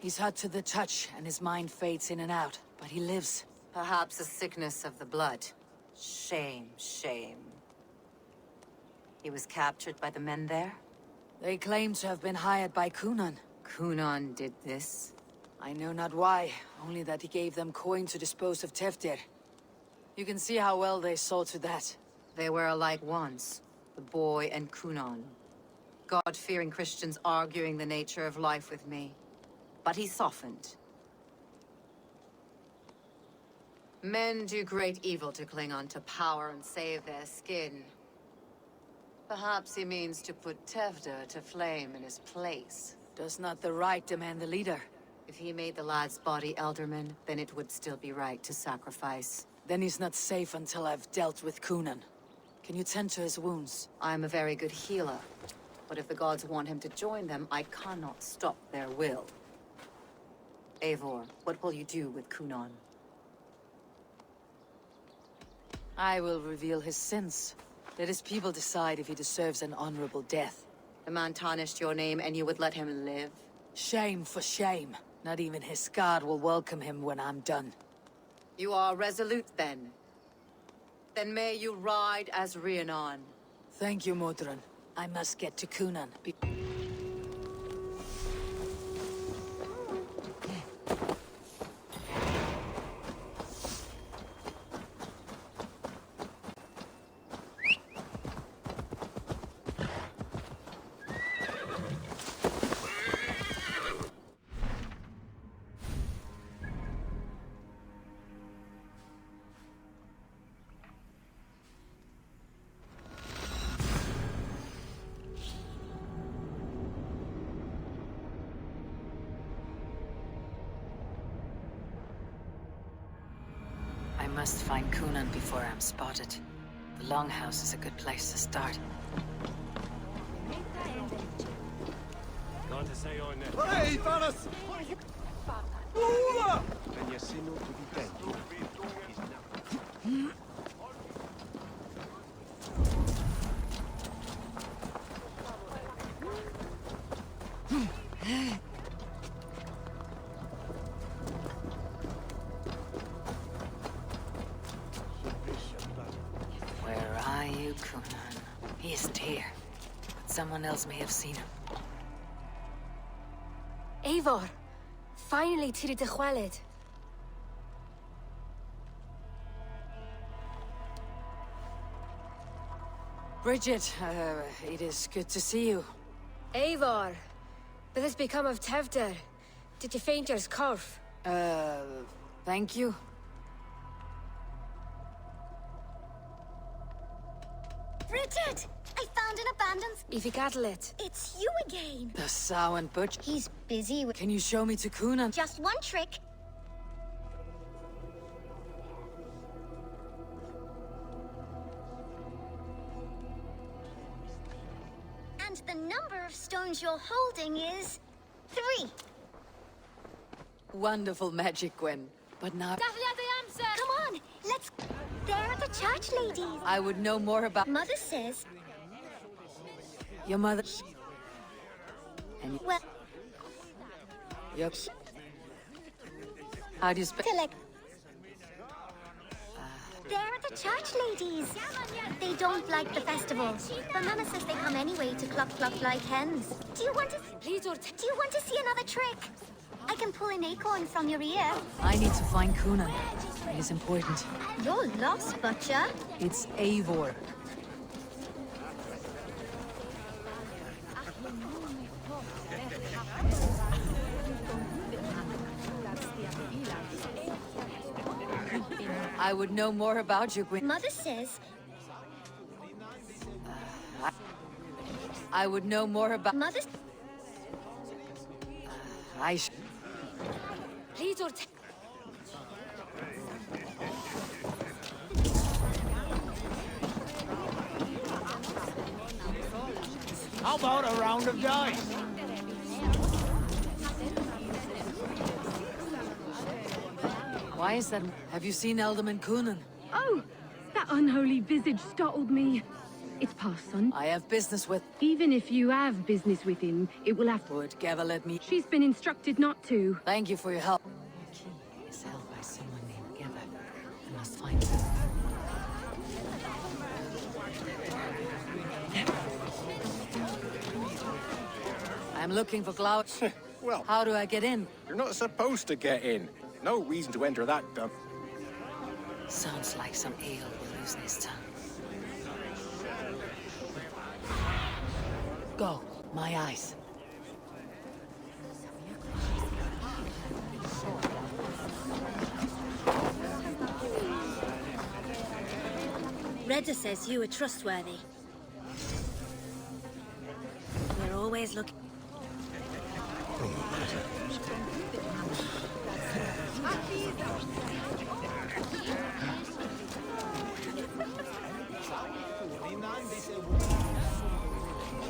He's hot to the touch, and his mind fades in and out, but he lives. Perhaps a sickness of the blood. Shame, shame. He was captured by the men there? They claim to have been hired by Kunan. Kunan did this? I know not why, only that he gave them coin to dispose of Teftir. You can see how well they saw to that. They were alike once, the boy and Kunan. God-fearing Christians arguing the nature of life with me. But he softened. Men do great evil to cling on to power and save their skin. Perhaps he means to put Tevder to flame in his place. Does not the right demand the leader? If he made the lad's body Elderman, then it would still be right to sacrifice. Then he's not safe until I've dealt with Kunan. Can you tend to his wounds? I'm a very good healer. But if the gods want him to join them, I cannot stop their will. Eivor, what will you do with Kunan? I will reveal his sins. Let his people decide if he deserves an honorable death. The man tarnished your name and you would let him live? Shame for shame. Not even his guard will welcome him when I'm done. You are resolute then. Then may you ride as Rhiannon. Thank you, Modron. I must get to Kunan. I must find Kunan before I'm spotted. The Longhouse is a good place to start. Hey, fellas! Where are you, Kunan? He isn't here, but someone else may have seen him. Eivor! Finally, Tiri de Chwaled. Bridget, it is good to see you. Eivor! What has become of Tevder? Did you faint your scarf? Thank you. Bridget! I found an abandoned... If you cattle it. It's you again! The sow and Butch. He's busy with... Can you show me to Kunan? Just one trick. And the number of stones you're holding is... 3. Wonderful magic, Gwen. But now... Come on, let's... There are the church ladies. I would know more about... Mother says... Your mother... And... Well... Yep. How do you spell... There are the church ladies. They don't like the festival, but Mama says they come anyway to cluck cluck like hens. Do you want to... Do you want to see another trick? I can pull an acorn from your ear. I need to find Kunan. It is important. You're lost, Butcher. It's Eivor. I would know more about you, Gwen. Mother says... I would know more about... Mother... Please, or... How about a round of dice? Why is that? Have you seen Elderman Kunan? Oh, that unholy visage startled me. It's past son. I have business with... Even if you have business with him, it will have... Would Geva let me... She's been instructed not to. Thank you for your help. The key is held by someone named Geva. I must find her. I'm looking for Glow... Well... How do I get in? You're not supposed to get in. No reason to enter that dump. Sounds like some ale will loosen his tongue. Go, my eyes. Reda says you are trustworthy. We're always looking...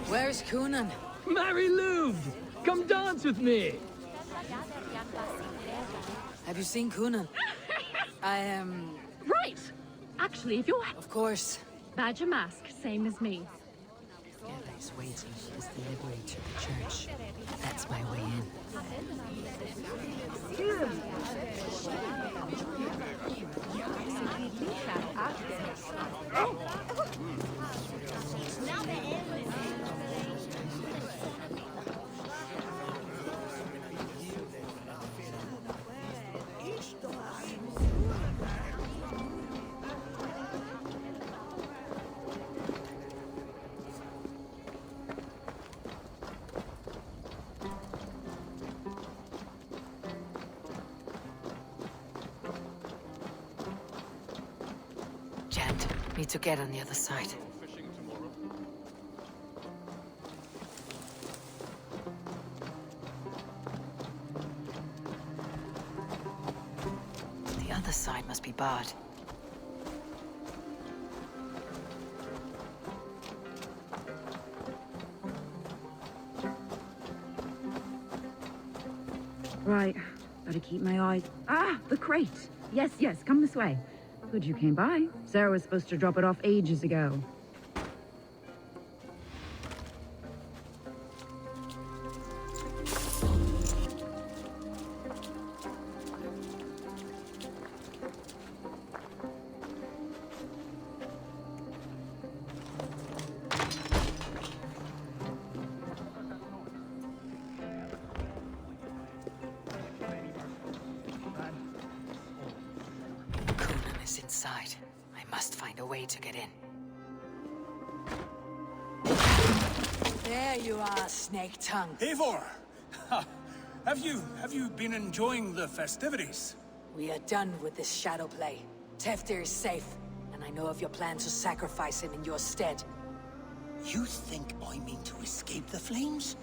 Where's Coonan? Mary Louvre! Come dance with me! Have you seen Coonan? I am... Right! Actually, if you're... Of course. Badger mask, same as me. Geva is waiting as the liberator of the church. That's my way in. Gent, need to get on the other side. Fishing tomorrow. The other side must be barred. Right. Better keep my eyes... Ah! The crate! Yes, yes, come this way. Good you came by. Sarah was supposed to drop it off ages ago. Coonan is inside. I must find a way to get in. There you are, snake tongue. Eivor! Have you been enjoying the festivities? We are done with this shadow play. Teftir is safe, and I know of your plan to sacrifice him in your stead. You think I mean to escape the flames?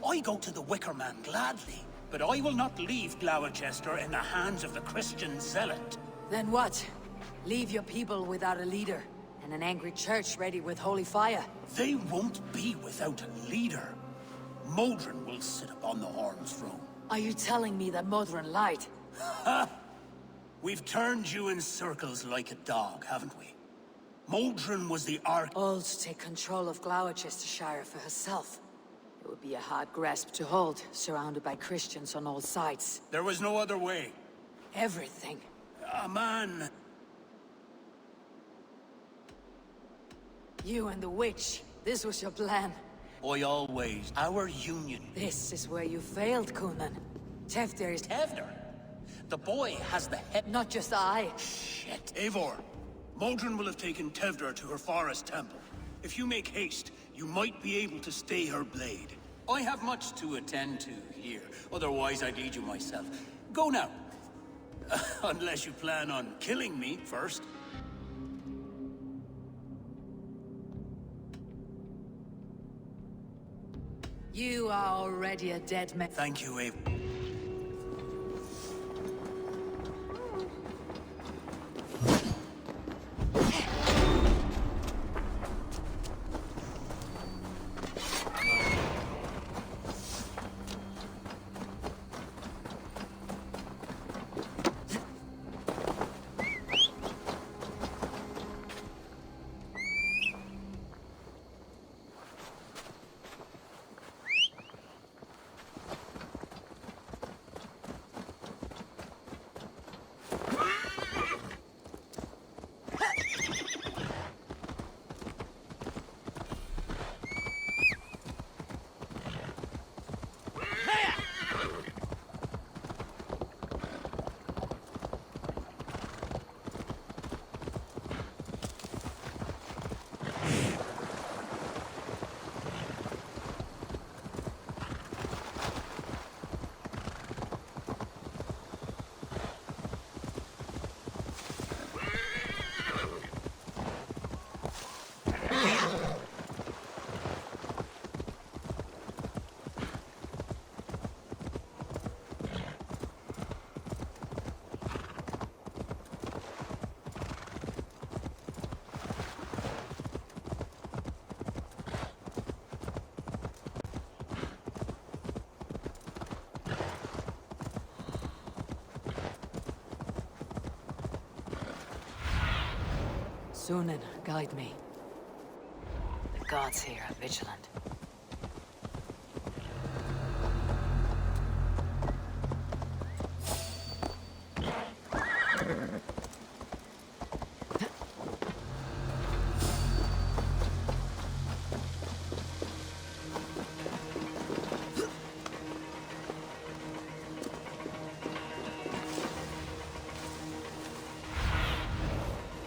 I go to the Wicker Man gladly, but I will not leave Glowecester in the hands of the Christian zealot. Then what? Leave your people without a leader, and an angry church ready with holy fire. They won't be without a leader. Modron will sit upon the Horn's throne. Are you telling me that Modron lied? Ha! We've turned you in circles like a dog, haven't we? Modron was the All to take control of Glowecestrescire for herself. It would be a hard grasp to hold, surrounded by Christians on all sides. There was no other way. Everything. A man... You and the witch. This was your plan. Our union. This is where you failed, Coonan. Teftir is... Teftir? The boy has the head... Not just I. Shit. Eivor, Modron will have taken Teftir to her forest temple. If you make haste, you might be able to stay her blade. I have much to attend to here. Otherwise, I'd lead you myself. Go now. Unless you plan on killing me first. You are already a dead man. Thank you, Eivor. Sunan, guide me. The gods here are vigilant.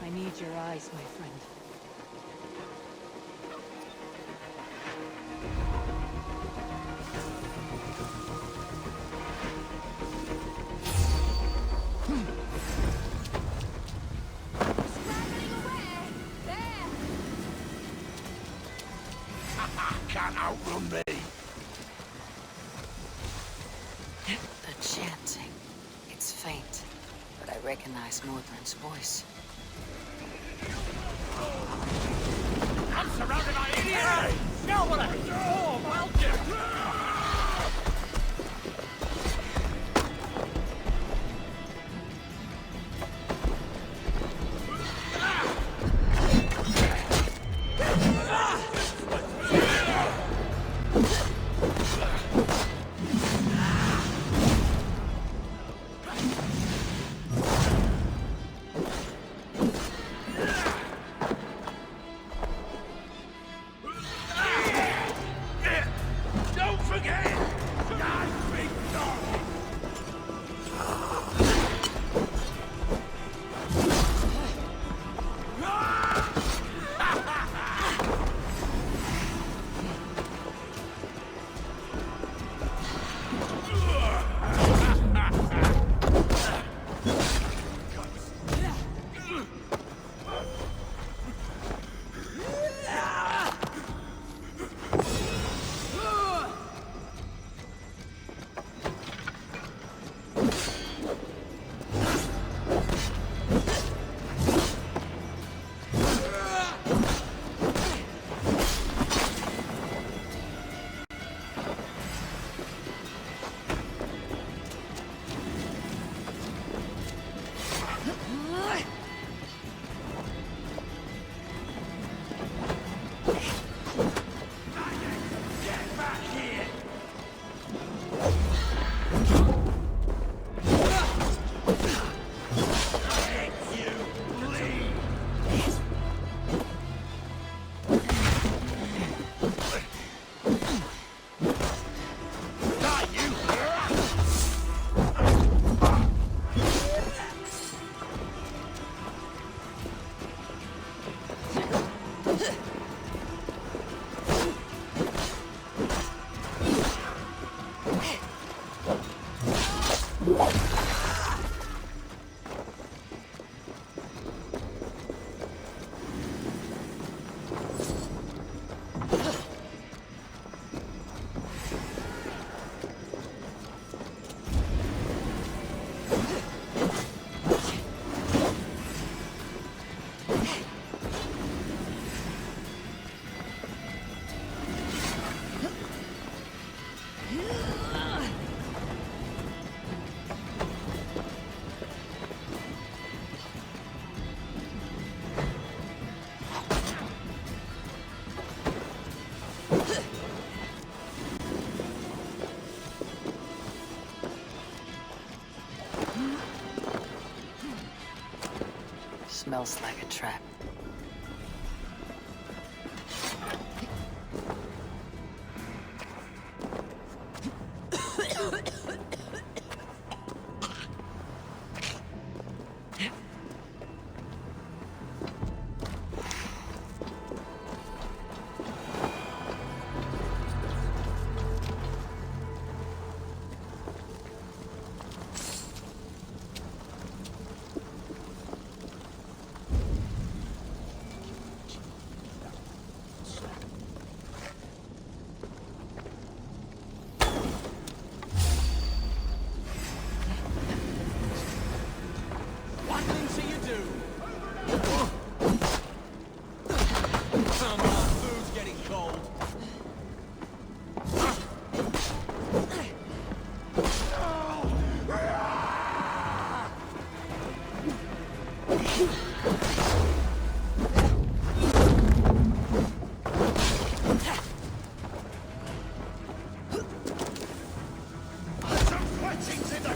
I need your eyes, my friend. Can't outrun me. The chanting. It's faint, but I recognize Mordred's voice. I'm surrounded by idiots! Hey! Now what I do? I'll do! Don't forget! That big dog! Smells like a trap.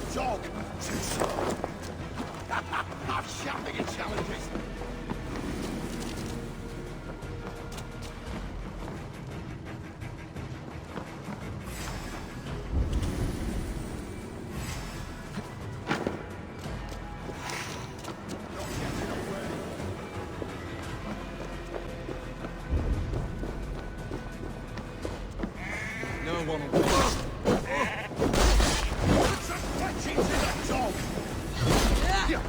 that dog! Too slow. I'm shouting at challenges. No one will... Put some fetching to that dog! Yeah.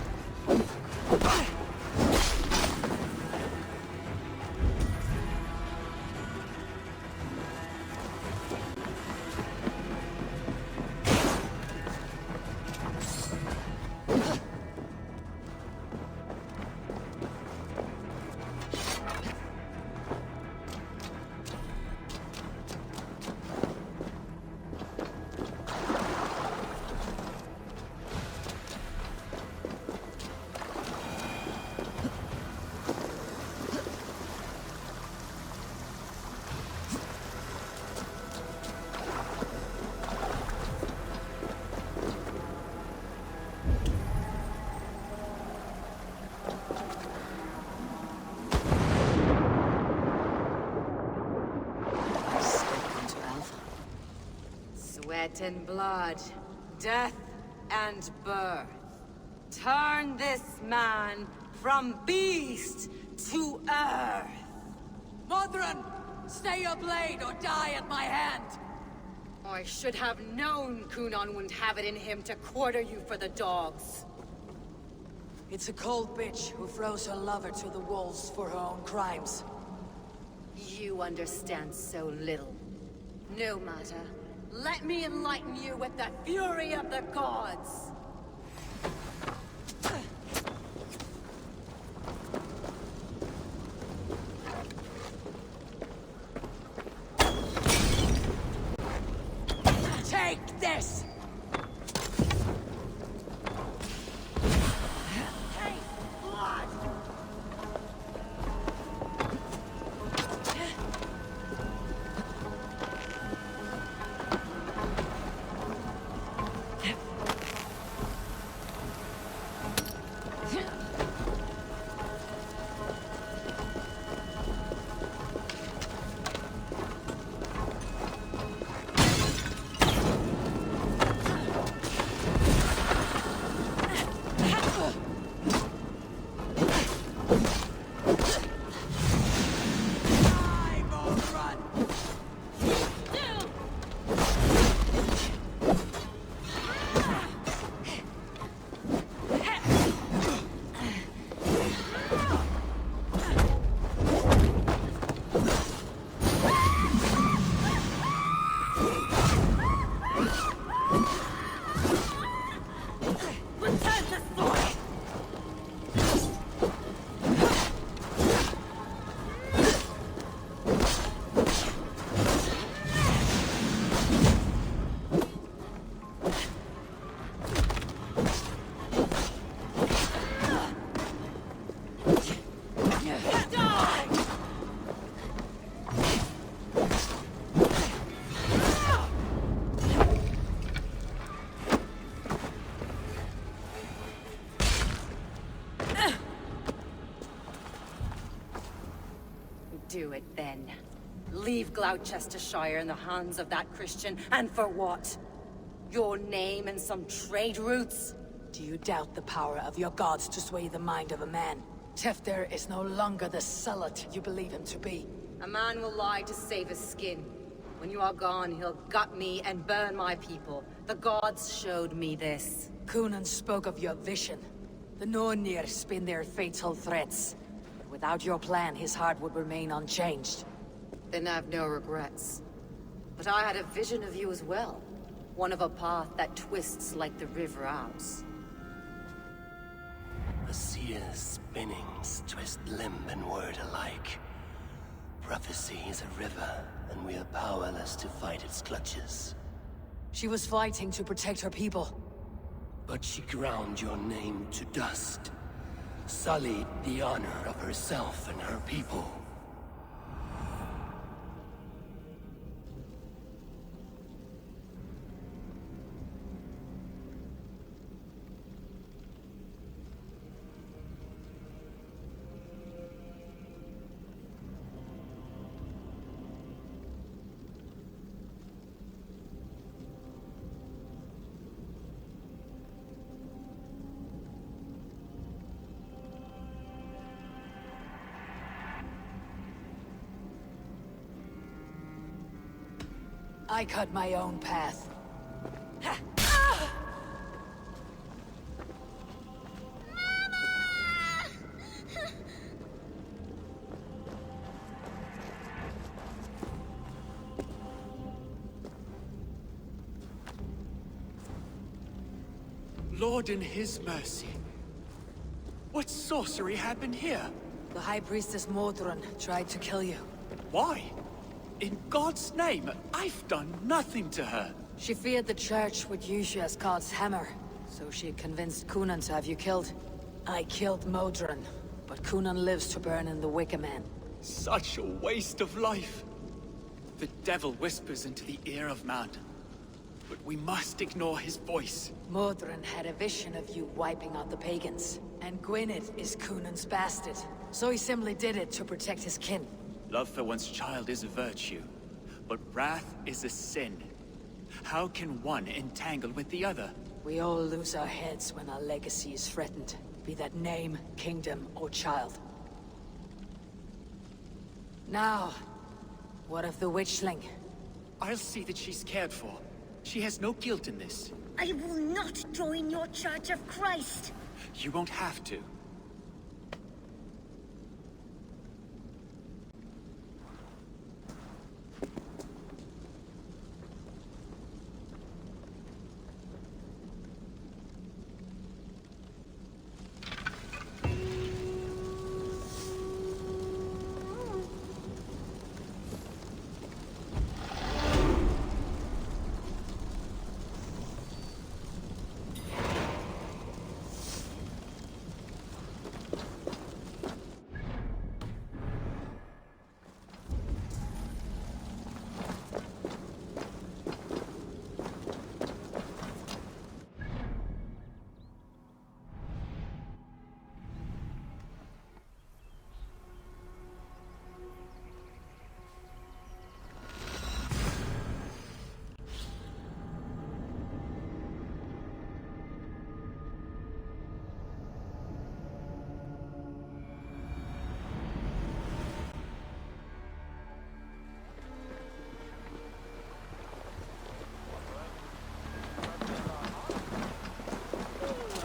Sweat and blood, death and birth. Turn this man from beast to earth. Modron! Stay your blade or die at my hand! I should have known Kunan wouldn't have it in him to quarter you for the dogs. It's a cold bitch who throws her lover to the wolves for her own crimes. You understand so little. No matter. Let me enlighten you with the fury of the gods! Take this! Do it then. Leave Gloucestershire in the hands of that Christian, and for what? Your name and some trade routes? Do you doubt the power of your gods to sway the mind of a man? Tefter is no longer the zealot you believe him to be. A man will lie to save his skin. When you are gone, he'll gut me and burn my people. The gods showed me this. Kunan spoke of your vision. The Nornir spin their fatal threats. But without your plan, his heart would remain unchanged. Then I've no regrets. But I had a vision of you as well. One of a path that twists like the river Ouse. The seer's spinnings twist limb and word alike. Prophecy is a river, and we are powerless to fight its clutches. She was fighting to protect her people. But she ground your name to dust. Sullied the honor of herself and her people. I cut my own path. Lord in his mercy. What sorcery happened here? The High Priestess Modron tried to kill you. Why? In God's name, I've done nothing to her. She feared the Church would use you as God's hammer, so she convinced Cunan to have you killed. I killed Modron, but Cunan lives to burn in the Wicker Man. Such a waste of life. The devil whispers into the ear of man, but we must ignore his voice. Modron had a vision of you wiping out the pagans, and Gwynedd is Cunan's bastard, so he simply did it to protect his kin. Love for one's child is a virtue, but wrath is a sin. How can one entangle with the other? We all lose our heads when our legacy is threatened, be that name, kingdom, or child. Now, what of the witchling? I'll see that she's cared for. She has no guilt in this. I will not join your Church of Christ. You won't have to.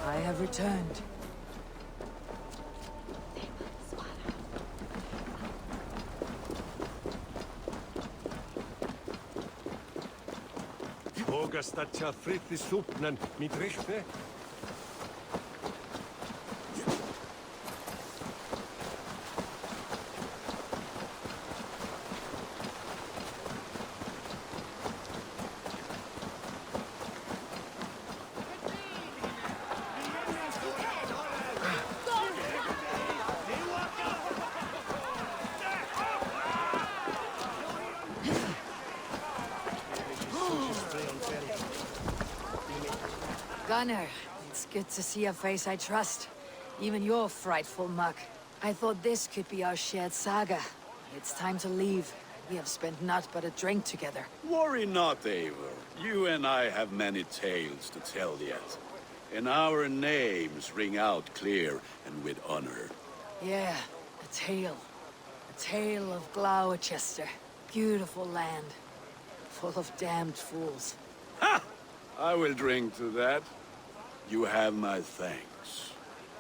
I have returned. Hogastacha fritti supnan mitrichte. Gunnar, it's good to see a face I trust. Even your frightful muck. I thought this could be our shared saga. It's time to leave. We have spent naught but a drink together. Worry not, Eivor. You and I have many tales to tell yet. And our names ring out clear and with honor. Yeah, a tale. A tale of Glowecester. Beautiful land. Full of damned fools. Ha! I will drink to that. You have my thanks.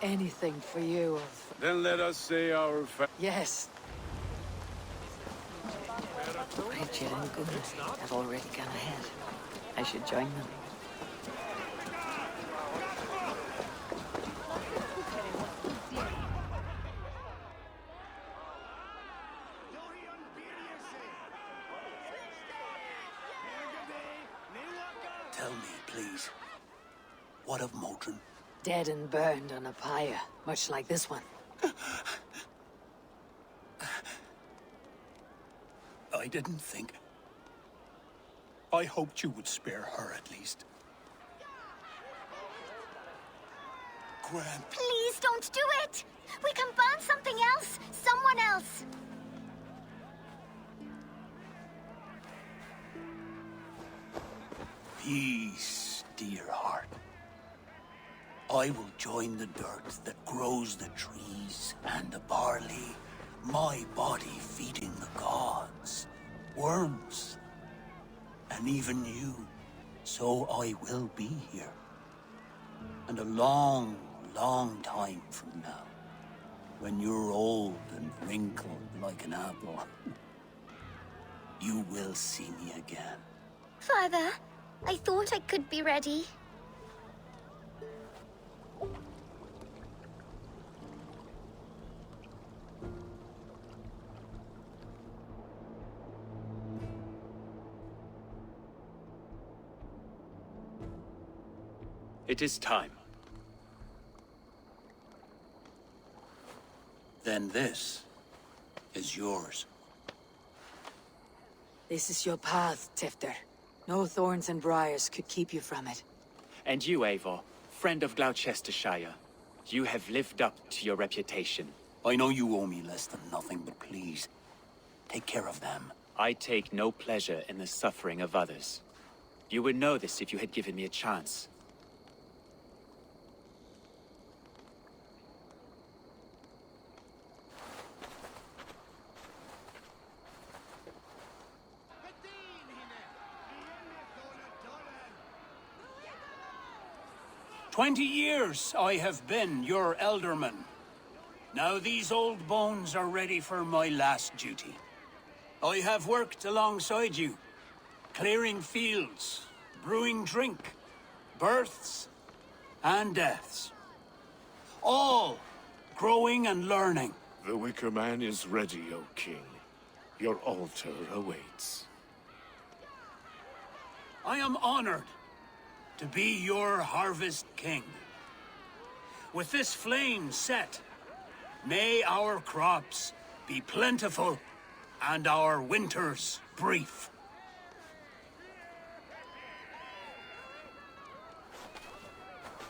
Anything for you. Then let us say our Yes. Richard and Gunnar have already gone ahead. I should join them. Tell me, please. What of Modron? Dead and burned on a pyre, much like this one. I didn't think. I hoped you would spare her at least. Gran. Please don't do it! We can burn something else! Someone else! Peace, dear heart. I will join the dirt that grows the trees and the barley, my body feeding the gods. Worms. and even you. So I will be here. And a long, long time from now, when you're old and wrinkled like an apple, you will see me again. Father, I thought I could be ready. It is time. Then this is yours. This is your path, Tifter. No thorns and briars could keep you from it. And you, Eivor, friend of Glowecestrescire, you have lived up to your reputation. I know you owe me less than nothing, but please, take care of them. I take no pleasure in the suffering of others. You would know this if you had given me a chance. "20 years I have been your elderman. Now these old bones are ready for my last duty. I have worked alongside you, clearing fields, brewing drink, births and deaths. All growing and learning. The Wicker Man is ready, O King. Your altar awaits. I am honored to be your Harvest King. With this flame set, may our crops be plentiful and our winters brief.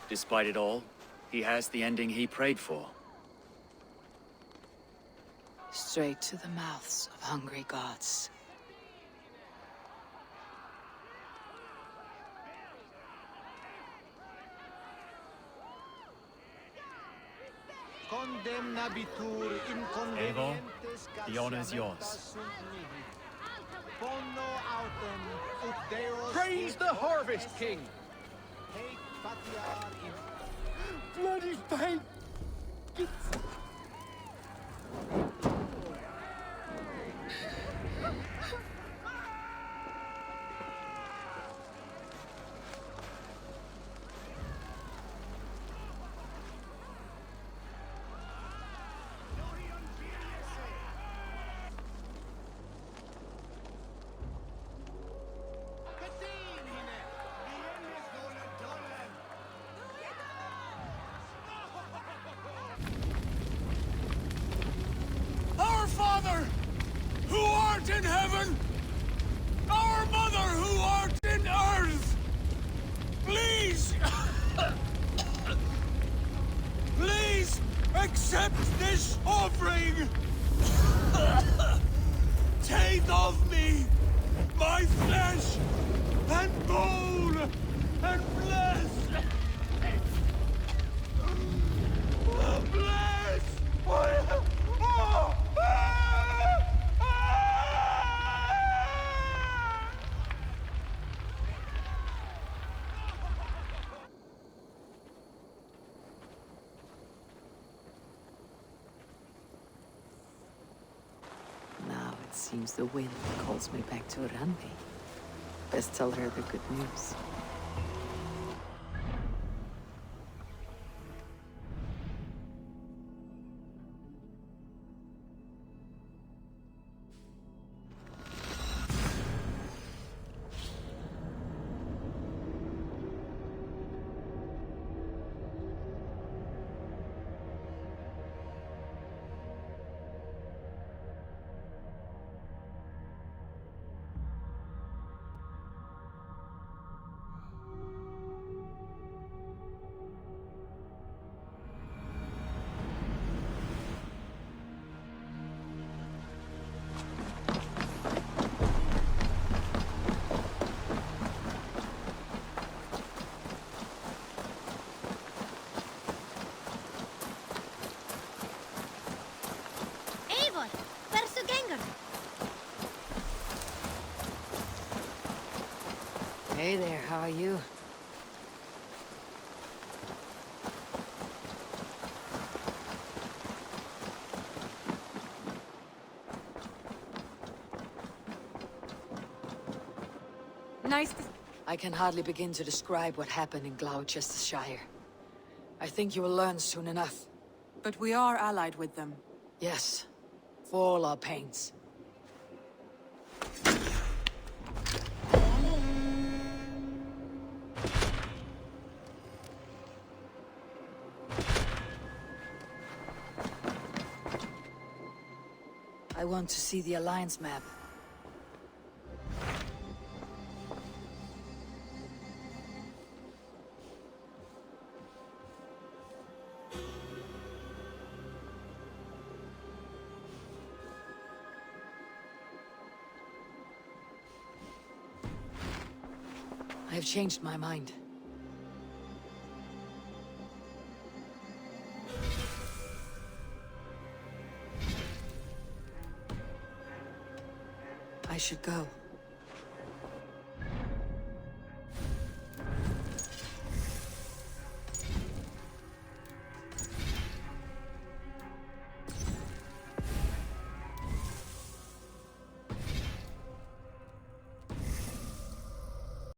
Despite it all, he has the ending he prayed for. Straight to the mouths of hungry gods. Eivor, the honor is yours. Praise the Harvest King! Bloody pain! Our Father, who art in heaven, our Mother, who art in earth, please, please accept this offering. Take of me my flesh and bone and bless. Bless. Now it seems the wind calls me back to Randi. Best tell her the good news. Hey there, how are you? Nice to... I can hardly begin to describe what happened in Glowecestrescire. I think you will learn soon enough. But we are allied with them. Yes, for all our pains. I want to see the Alliance map. I have changed my mind. I should go.